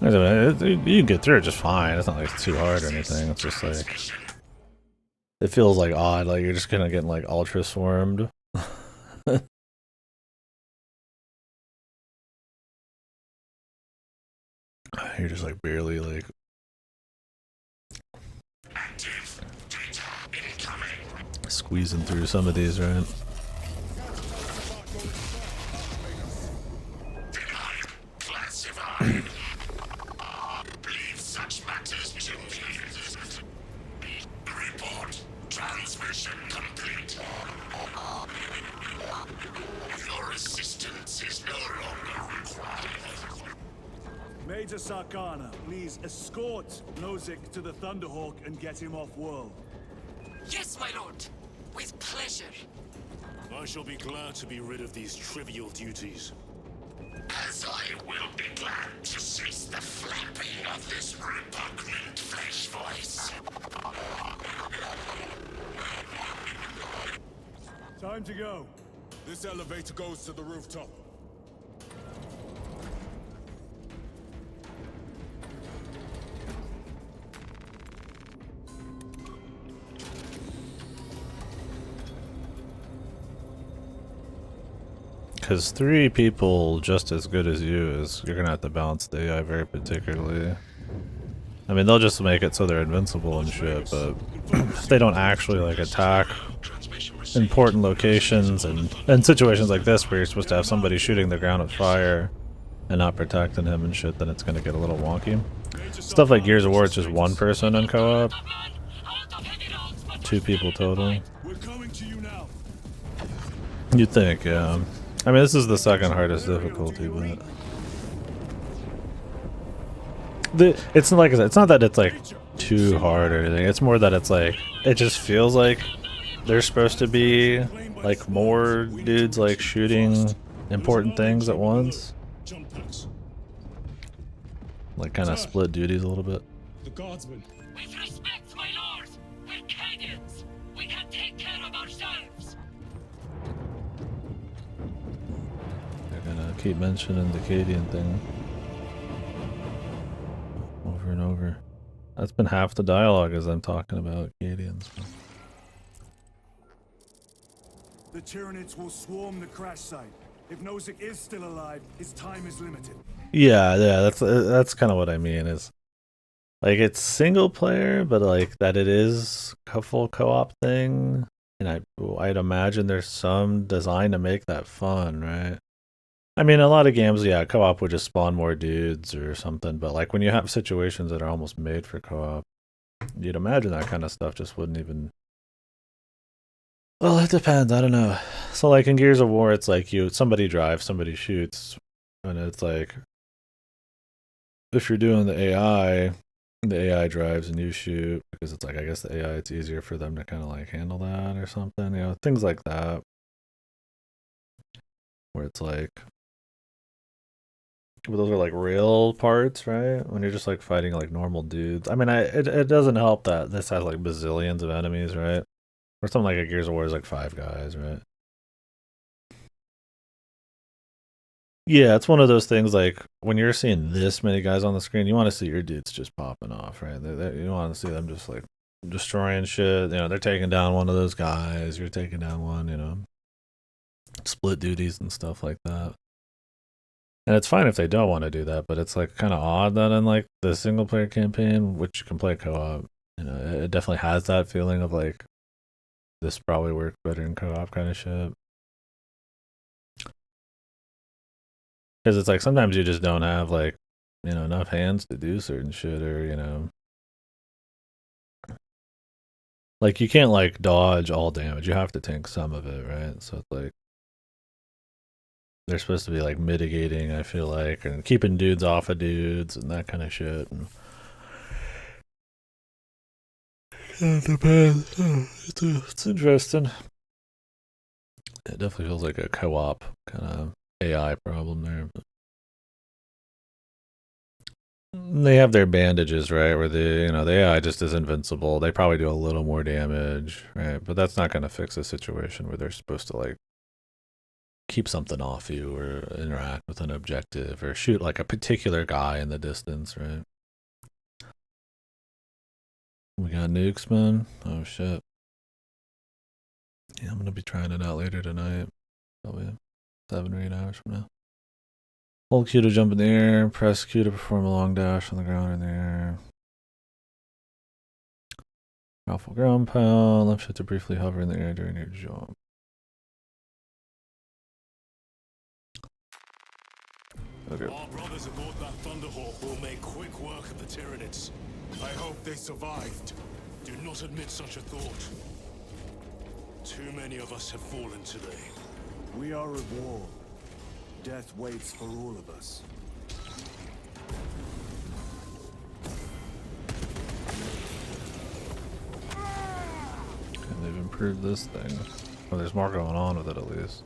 You can get through it just fine. It's not like it's too hard or anything. It's just like... It feels like odd, like you're just kind of getting like ultra swarmed. You're just like barely like squeezing through some of these, right? Leave such matters to me. Report. Transmission complete. Your assistance is no longer required. Major Sarkana, please escort Nozick to the Thunderhawk and get him off-world. Yes, my lord. With pleasure. I shall be glad to be rid of these trivial duties. As I will be glad to cease the flapping of this repugnant flesh voice. Time to go. This elevator goes to the rooftop. Because 3 people just as good as you is, you're gonna have to balance the AI very particularly. I mean, they'll just make it so they're invincible and shit, but if they don't actually like attack important locations and situations like this where you're supposed to have somebody shooting the ground with fire and not protecting him and shit, then it's gonna get a little wonky. Stuff like Gears of War, it's just 1 person in co-op. 2 people total. We're coming to you now. You'd think, yeah. I mean, this is the second hardest difficulty, but it's not like it's not that it's like too hard or anything. It's more that it's like it just feels like there's supposed to be like more dudes like shooting important things at once, like kind of split duties a little bit. The guardsmen. With respect, my lord. We're Cadians. We can take care of ourselves. They're gonna keep mentioning the Cadian thing over and over. That's been half the dialogue as I'm talking about Cadians. The Tyranids will swarm the crash site. If Nozick is still alive, his time is limited. Yeah, that's kind of what I mean. Is like it's single player, but like that it is a full co-op thing, and I'd imagine there's some design to make that fun, right? I mean, a lot of games, yeah, co-op would just spawn more dudes or something, but like when you have situations that are almost made for co-op, you'd imagine that kind of stuff just wouldn't even... Well, it depends, I don't know. So like in Gears of War, it's like somebody drives, somebody shoots, and it's like, if you're doing the AI drives and you shoot, because it's like, I guess the AI, it's easier for them to kind of like handle that or something, you know, things like that. Where it's like, but those are like real parts, right? When you're just like fighting like normal dudes. I mean, it doesn't help that this has like bazillions of enemies, right? Or something like a Gears of War is like 5 guys, right? Yeah, it's one of those things like when you're seeing this many guys on the screen, you want to see your dudes just popping off, right? You want to see them just like destroying shit. You know, they're taking down one of those guys. You're taking down one, you know. split duties and stuff like that. And it's fine if they don't want to do that, but it's like kind of odd that in like the single player campaign, which you can play co-op, you know, it definitely has that feeling of like this probably work better in co-op kind of shit. Because it's like sometimes you just don't have like, you know, enough hands to do certain shit, or you know, like you can't like dodge all damage. You have to tank some of it, right? So it's like they're supposed to be like mitigating, I feel like, and keeping dudes off of dudes and that kind of shit. And it depends. It's interesting. It definitely feels like a co-op kind of AI problem there. But they have their bandages, right? Where the AI just is invincible. They probably do a little more damage, right? But that's not going to fix a situation where they're supposed to like keep something off you or interact with an objective or shoot like a particular guy in the distance, right? We got nukes, man. Oh shit. Yeah, I'm gonna be trying it out later tonight. Probably 7 or 8 hours from now. Hold Q to jump in the air. Press Q to perform a long dash on the ground or in the air. Powerful ground pound. Left shift to briefly hover in the air during your jump. Okay. Our brothers aboard that Thunderhawk will make quick work of the Tyranids. I hope they survived. Do not admit such a thought. Too many of us have fallen today. We are at war. Death waits for all of us. Okay, they've improved this thing. Oh, there's more going on with it at least.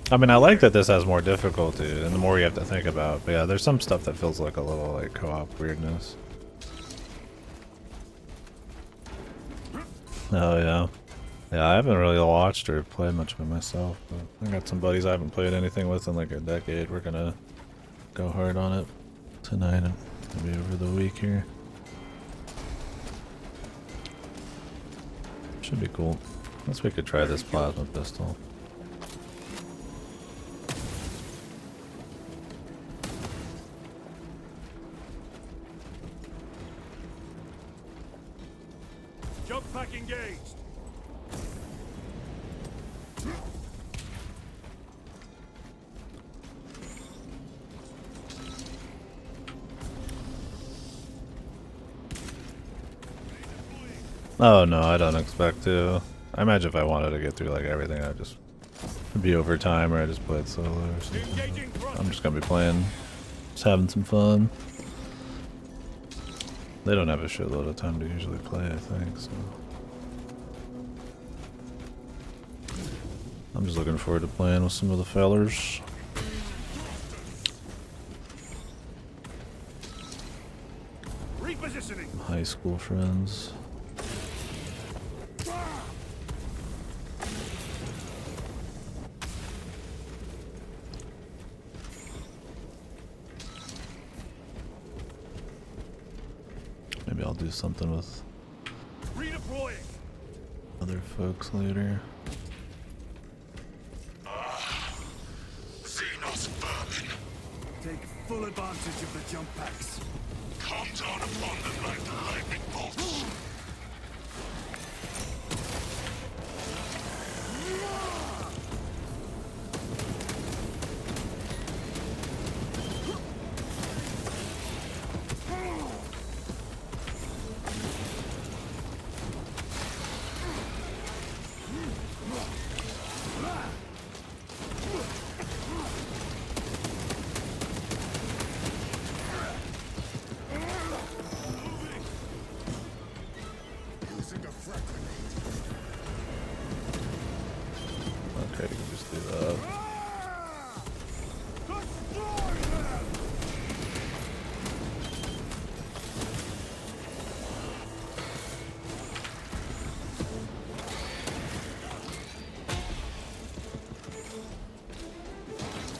I mean, I like that this has more difficulty and the more you have to think about. But yeah, there's some stuff that feels like a little like co-op weirdness. Oh yeah. Yeah, I haven't really watched or played much of it myself, but I got some buddies I haven't played anything with in like a decade. We're gonna go hard on it tonight and maybe over the week here. Should be cool. Guess we could try this plasma pistol. Jump pack engaged. Oh no, I don't expect to. I imagine if I wanted to get through like everything, I'd just be over time, or I just played solo or something. I'm just gonna be playing, just having some fun. They don't have a shitload of time to usually play, I think, so. I'm just looking forward to playing with some of the fellers. Repositioning. Some high school friends. Maybe I'll do something with Redeploying. other folks later. Xenos vermin. Take full advantage of the jump packs. Come down upon them like the lightning bolts. Okay, you can just do that.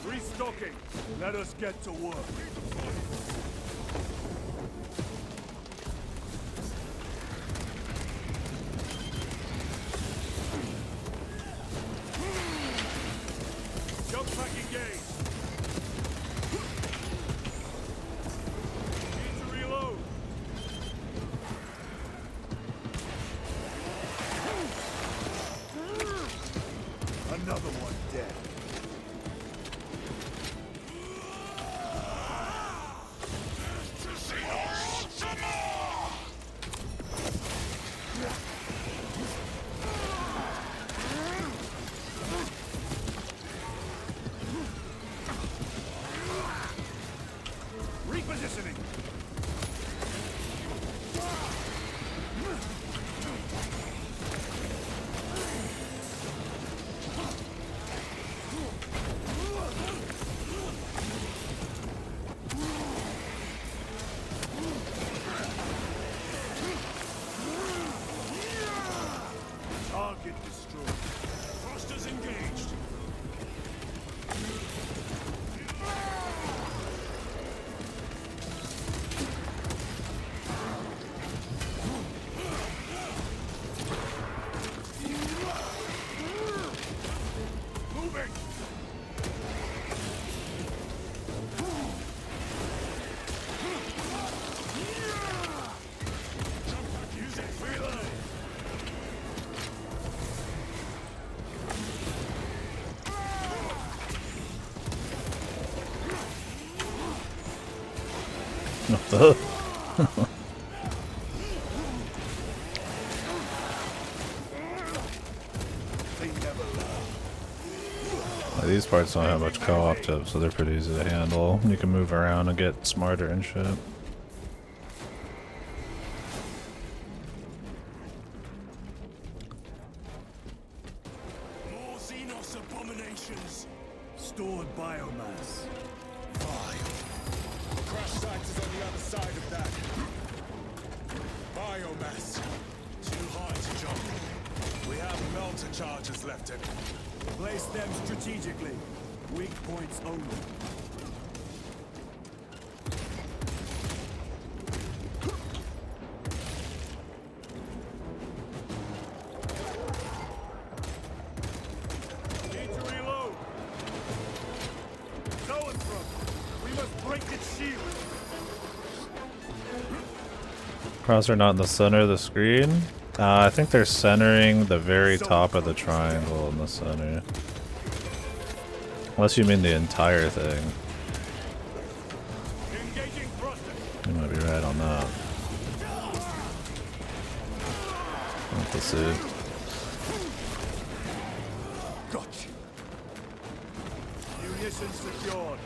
Restocking. Let us get to work. These parts don't have much co-op tips, so they're pretty easy to handle. You can move around and get smarter and shit. More Xenos abominations. Stored biomass. Vile. The crash site is on the other side of that. Biomass. Too high to jump. We have melter charges left in. Place them strategically. Weak points only. Need to reload. Going from. We must break its shield. Crosshair not in the center of the screen. I think they're centering the very top of the triangle in the center. Unless you mean the entire thing. Engaging thruster. You might be right on that. Let's see. Gotcha. Munitions secured.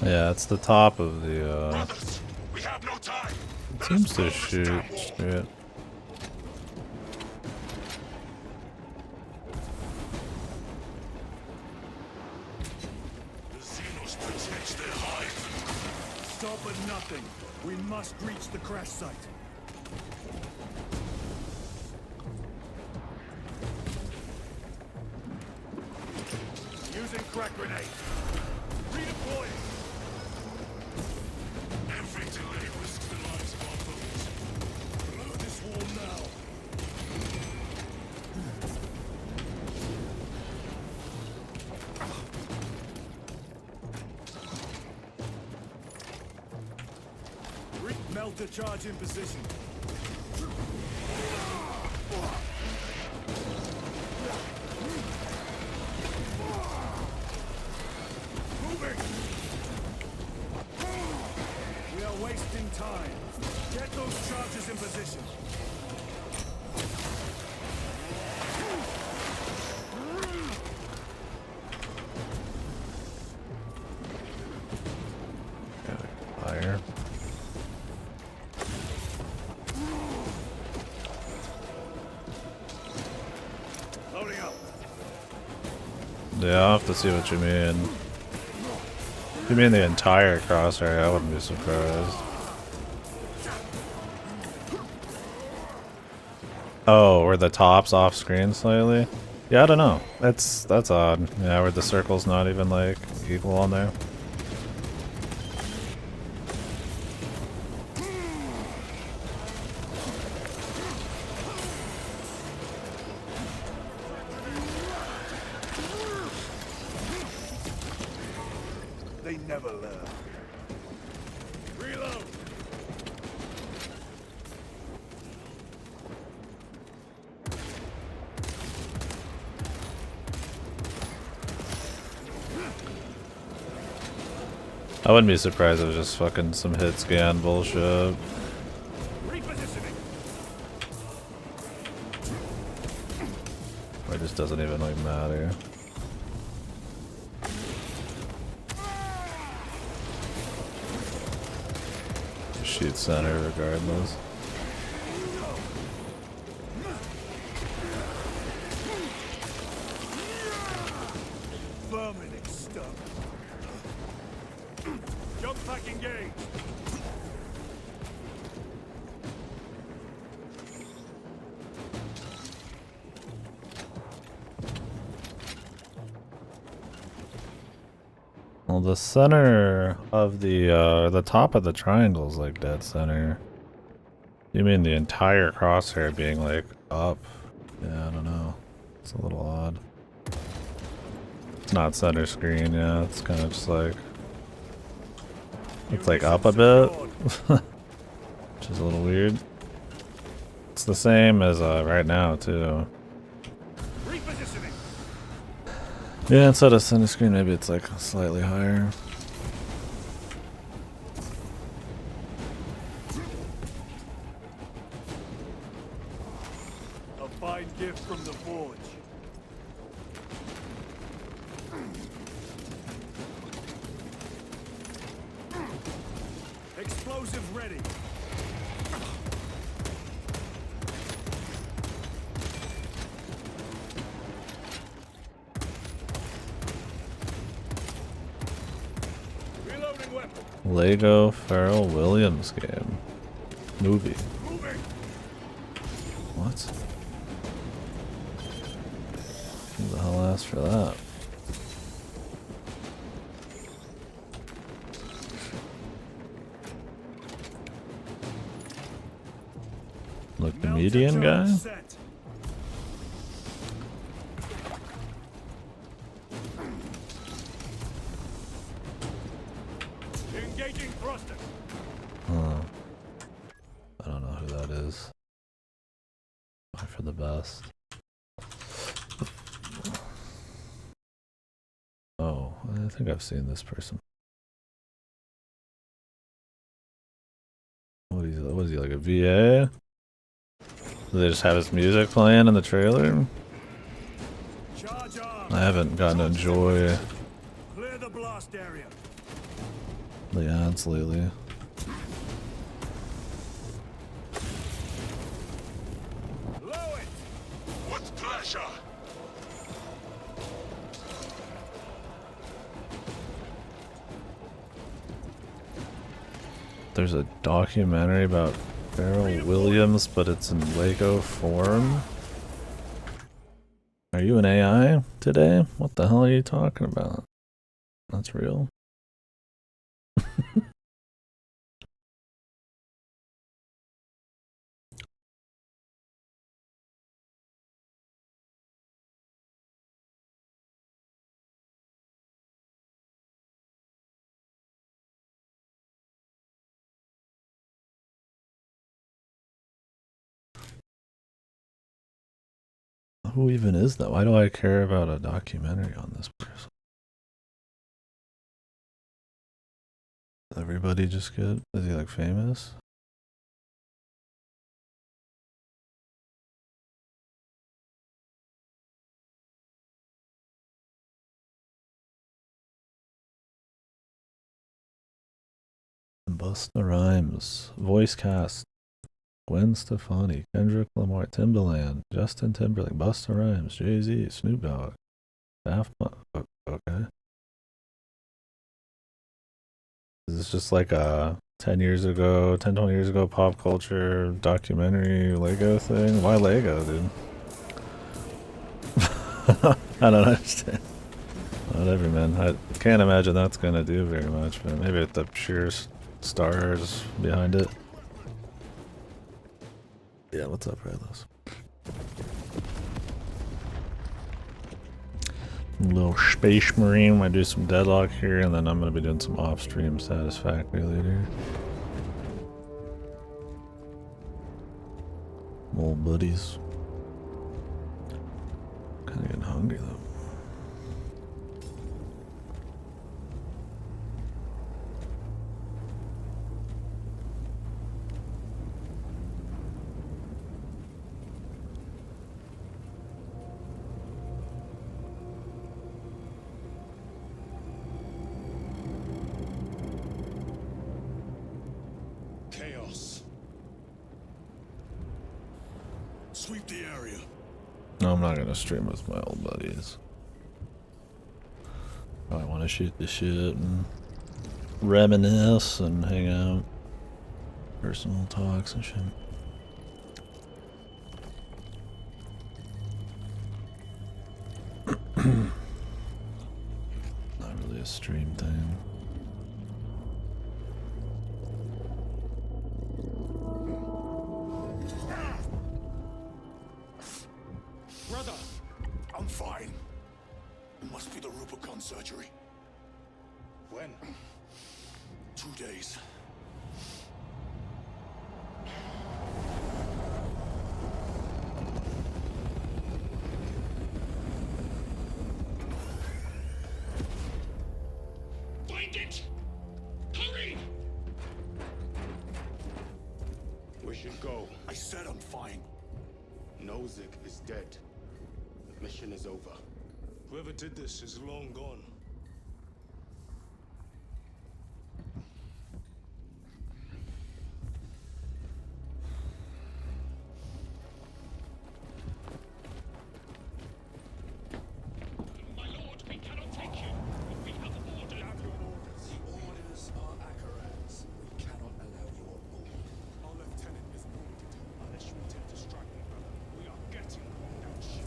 Yeah, it's the top of the Brothers, we have no time. it seems to shoot straight. The Xenos protects their hive. Stop at nothing. We must reach the crash site. Using crack grenade. Redeploying. Every delay risks the lives of our foes. Blow this wall now. Melter charge in position. Moving. We are wasting time. Get those charges in position. Fire. Loading up. Yeah, I'll have to see what you mean. If you mean the entire crosshair, I wouldn't be surprised. Oh, where the top's off screen slightly? Yeah, I don't know. That's odd. Yeah, where the circle's not even like equal on there. They never learn. Reload. I wouldn't be surprised if it was just fucking some hit scan bullshit. Repositioning. Or it just doesn't even like matter. Shoot center regardless. Vermin stuff. Jump pack engaged. Well, the center of the top of the triangle is like dead center. You mean the entire crosshair being like up? Yeah, I don't know. It's a little odd. It's not center screen, yeah, it's kind of just like... It's like up a bit. Which is a little weird. It's the same as right now, too. Repositioning. Yeah, instead of center screen, maybe it's like slightly higher. A fine gift from the forge. Explosive ready. Reloading weapon. Lego Pharrell Williams game. Movie. Moving. What? Who the hell asked for that? The comedian guy? Set. Engaging thruster. Huh. I don't know who that is. Try for the best. Oh, I think I've seen this person. What is he, like a VA? Do they just have his music playing in the trailer? I haven't gotten to enjoy Clear the blast area. the ads lately. Blow it. With pleasure. There's a documentary about Pharrell Williams, but it's in Lego form. Are you an AI today? What the hell are you talking about? That's real. Who even is that? Why do I care about a documentary on this person? Everybody just good? Is he like famous? Busta Rhymes, voice cast: Gwen Stefani, Kendrick Lamar, Timbaland, Justin Timberlake, Busta Rhymes, Jay-Z, Snoop Dogg, Daft Punk. Okay. Is this just like a 20 years ago pop culture documentary Lego thing? Why Lego, dude? I don't understand. Whatever, man. I can't imagine that's gonna do very much, but maybe the sheer stars behind it. Yeah, what's up, Raylos? Little Space Marine. I do some Deadlock here, and then I'm gonna be doing some off-stream Satisfactory later. Old buddies. Kinda getting hungry though. Chaos. Sweep the area. No, I'm not gonna stream with my old buddies. I want to shoot the shit and reminisce and hang out. Personal talks and shit. Not really a stream thing. Brother, I'm fine. It must be the Rubicon surgery. When? 2 days. make it! Hurry! We should go. I said I'm fine. Nozick is dead. Mission is over. Whoever did this is long gone. My lord, we cannot take you. We have orders. Have your orders. The orders are Akaran's. We cannot allow you on board. Our lieutenant is wounded. Unless you intend to strike me, brother, we are getting on that ship.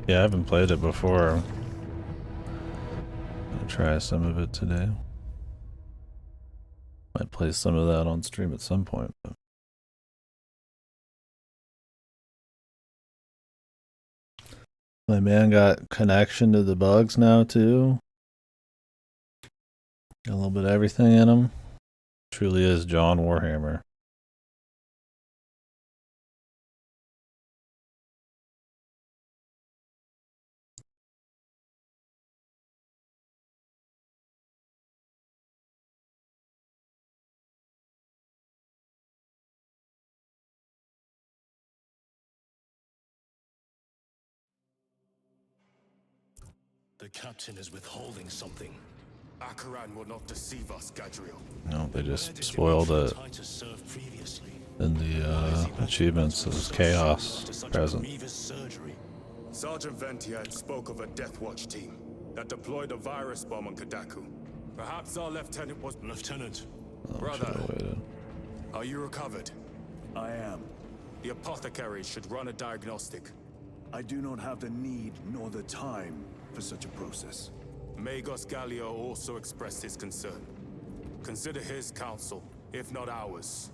Yeah, I haven't played it before. I'll try some of it today. Might play some of that on stream at some point. But... my man got connection to the bugs now too. Got a little bit of everything in him. Truly is John Warhammer. The captain is withholding something. Akaran will not deceive us, Gadriel. No, they just spoiled it in the achievements as chaos present. Sergeant Ventiad spoke of a Death Watch team that deployed a virus bomb on Kadaku. Perhaps our lieutenant was... Lieutenant. Brother, are you recovered? I am. The apothecary should run a diagnostic. I do not have the need nor the time for such a process. Magos Gallio also expressed his concern. Consider his counsel, if not ours.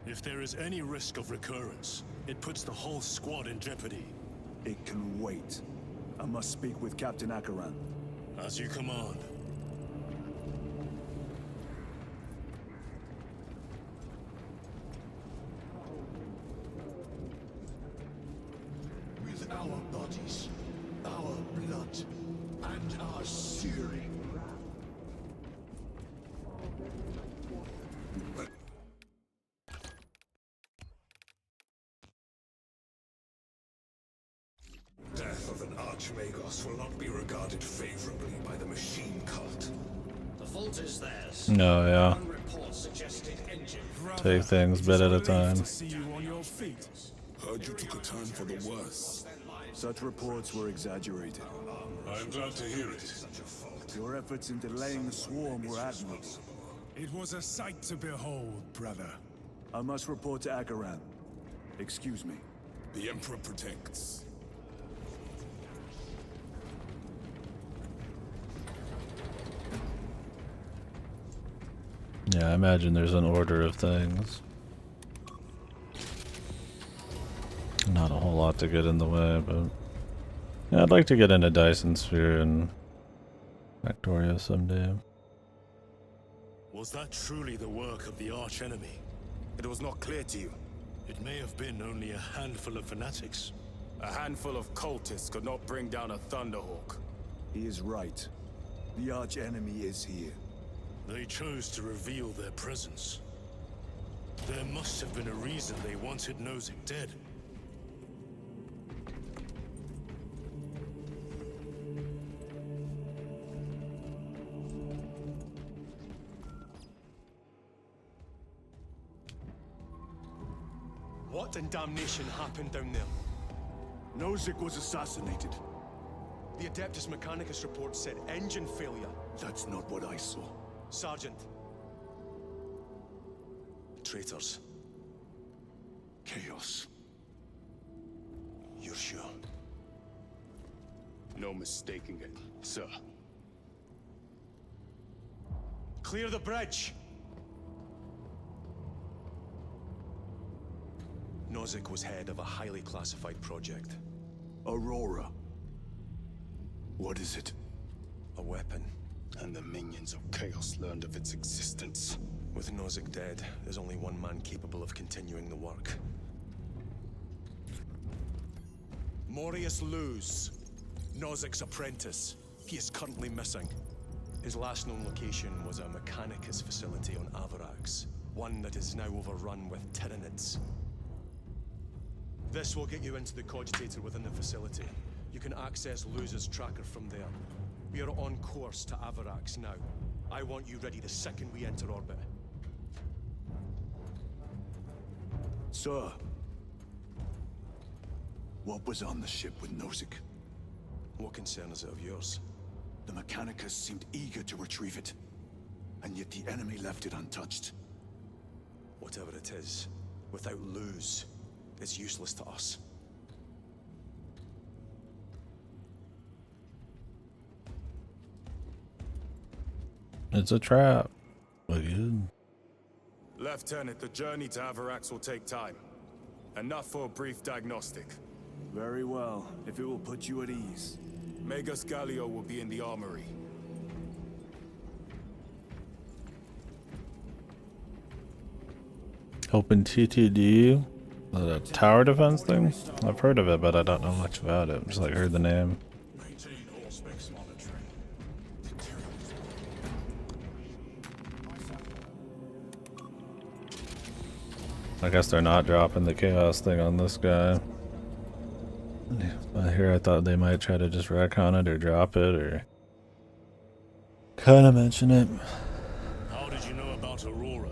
If there is any risk of recurrence, it puts the whole squad in jeopardy. It can wait. I must speak with Captain Akaran. As you command. With our bodies, our blood, and our searing death of an Archmagos will not be regarded favorably by the machine cult. The fault is theirs. No, yeah. One report suggested engine. Take things bit at a time. To see you on your feet. Heard you took a turn for the worse. Such reports were exaggerated. I'm glad to hear it. Your efforts in delaying the swarm were admirable. It was a sight to behold, brother. I must report to Akaran. Excuse me. The Emperor protects. Yeah, I imagine there's an order of things. Not a whole lot to get in the way, but yeah, I'd like to get into Dyson Sphere and Factorio someday. Was that truly the work of the archenemy? It was not clear to you. It may have been only a handful of fanatics. A handful of cultists could not bring down a Thunderhawk. He is right. The archenemy is here. They chose to reveal their presence. There must have been a reason they wanted Nozick dead. What in damnation happened down there? Nozick was assassinated. The Adeptus Mechanicus report said engine failure. That's not what I saw. Sergeant. Traitors. Chaos. You're sure? No mistaking it, sir. Clear the bridge! Nozick was head of a highly classified project. Aurora. What is it? A weapon, and the minions of Chaos learned of its existence. With Nozick dead, there's only one man capable of continuing the work. Morius Luz, Nozick's apprentice. He is currently missing. His last known location was a Mechanicus facility on Avarax, one that is now overrun with Tyranids. This will get you into the cogitator within the facility. You can access Luz's tracker from there. We are on course to Avarax now. I want you ready the second we enter orbit. Sir, what was on the ship with Nozick? What concern is it of yours? The Mechanicus seemed eager to retrieve it, and yet the enemy left it untouched. Whatever it is, without Luz, it's useless to us. It's a trap. But good. Lieutenant, the journey to Avarax will take time. Enough for a brief diagnostic. Very well, if it will put you at ease. Magus Gallio will be in the armory. Open TTD. The tower defense thing? I've heard of it, but I don't know much about it. Just like heard the name. Maintain all specs monitoring. I guess they're not dropping the chaos thing on this guy. Here I thought they might try to just retcon it or drop it or kind of mention it. How did you know about Aurora?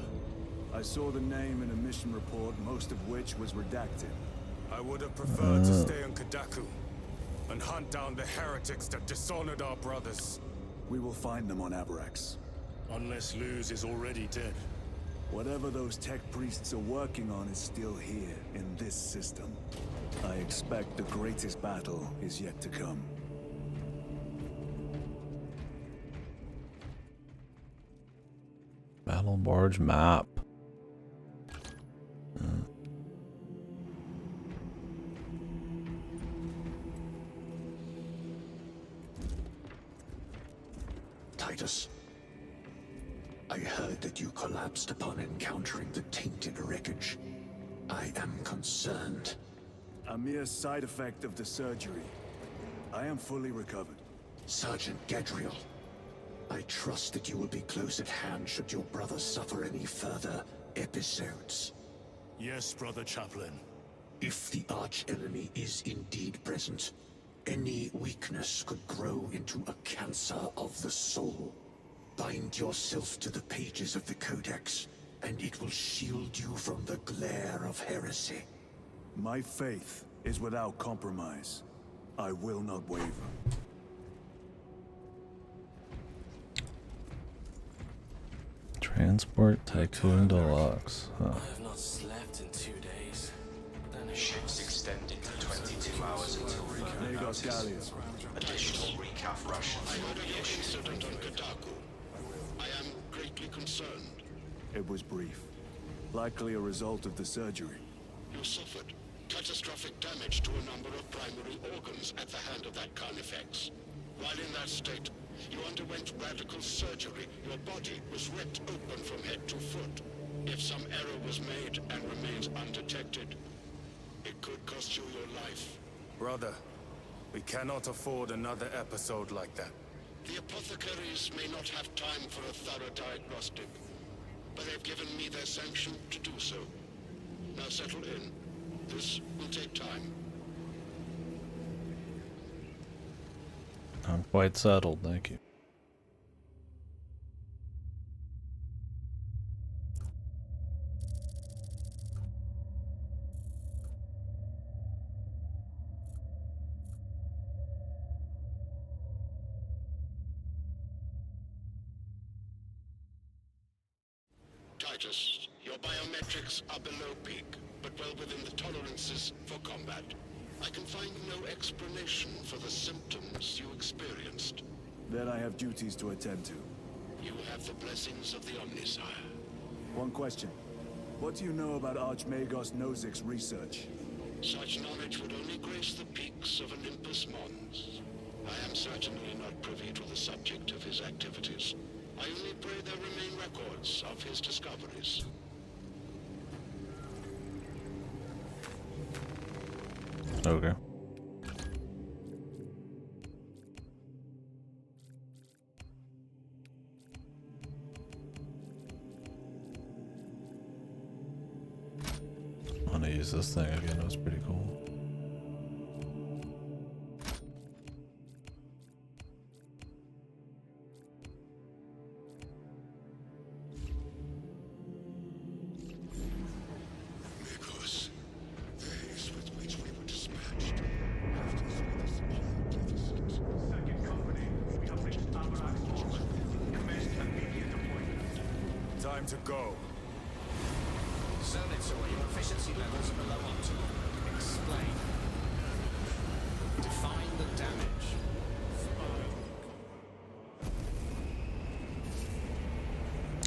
I saw the name in a mission report, most of which was redacted. I would have preferred to stay on Kadaku and hunt down the heretics that dishonored our brothers. We will find them on Avarax. Unless Luz is already dead. Whatever those tech priests are working on is still here, in this system. I expect the greatest battle is yet to come. Battle barge map. Titus, I heard that you collapsed upon encountering the tainted wreckage. I am concerned. A mere side effect of the surgery. I am fully recovered. Sergeant Gadriel, I trust that you will be close at hand should your brother suffer any further episodes. Yes, Brother Chaplain. If the arch-enemy is indeed present, any weakness could grow into a cancer of the soul. Bind yourself to the pages of the Codex, and it will shield you from the glare of heresy. My faith is without compromise. I will not waver. Transport Tycoon Deluxe. Huh. I have not slept in 2 days. Ships extended to 22 hours until Magus Gallio. Additional recap Russian. I heard of your incident on Kadaku. I am greatly concerned. It was brief. Likely a result of the surgery. You suffered catastrophic damage to a number of primary organs at the hand of that Carnifex. While in that state, you underwent radical surgery. Your body was ripped open from head to foot. If some error was made and remains undetected, it could cost you your life. Brother, we cannot afford another episode like that. The apothecaries may not have time for a thorough diagnostic, but they've given me their sanction to do so. Now settle in. This will take time. I'm quite settled, thank you. Titus, your biometrics are below peak, but well within the tolerances for combat. I can find no explanation for the symptoms you experienced. Then I have duties to attend to. You have the blessings of the Omnisire. One question. What do you know about Archmagos Nozick's research? Such knowledge would only grace the peaks of an certainly not privy to the subject of his activities. I only pray there remain records of his discoveries. Okay. I want to use this thing again. It was pretty cool. Time to go. Senator, your efficiency levels are below optimal. Explain. Define the damage.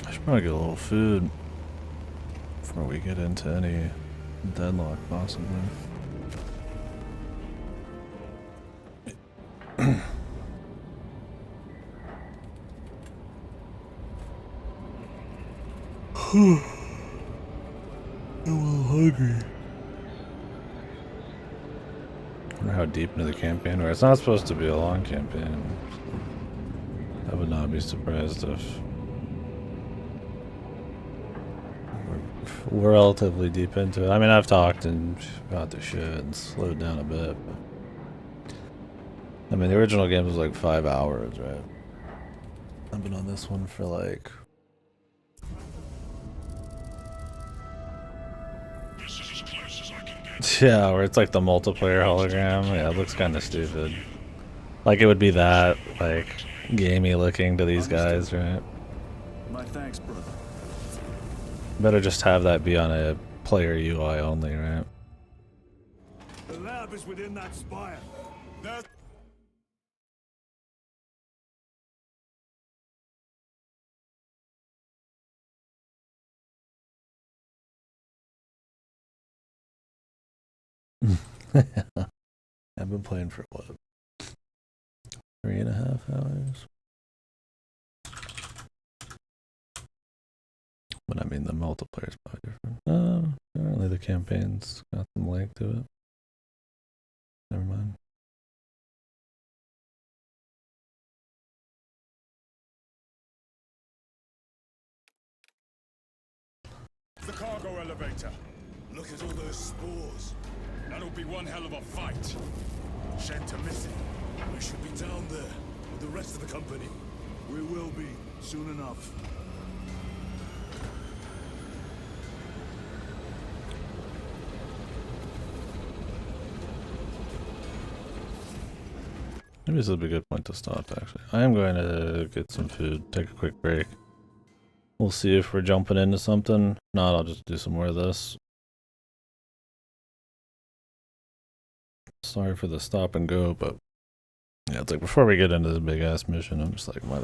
I should probably get a little food before we get into any deadlock, possibly. I'm a little hungry. I wonder how deep into the campaign we're. It's not supposed to be a long campaign. I would not be surprised if we're relatively deep into it. I mean, I've talked and got the shit and slowed down a bit, but I mean, the original game was like 5 hours, right? I've been on this one for like yeah, where it's like the multiplayer hologram. Yeah, it looks kind of stupid. Like it would be that, like, gamey looking to these guys, right? My thanks, brother. Better just have that be on a player UI only, right? The lab is within that spire. That's I've been playing for what? 3.5 hours? But I mean, the multiplayer's probably different. Apparently the campaign's got some length to it. Never mind. The cargo elevator. Look at all those spores. That'll be one hell of a fight. Shenta missing. We should be down there with the rest of the company. we will be soon enough. Maybe this will be a good point to stop, actually. I am going to get some food, take a quick break. We'll see if we're jumping into something. If not, I'll just do some more of this. Sorry for the stop and go, but yeah, it's like before we get into this big ass mission, I'm just like, might as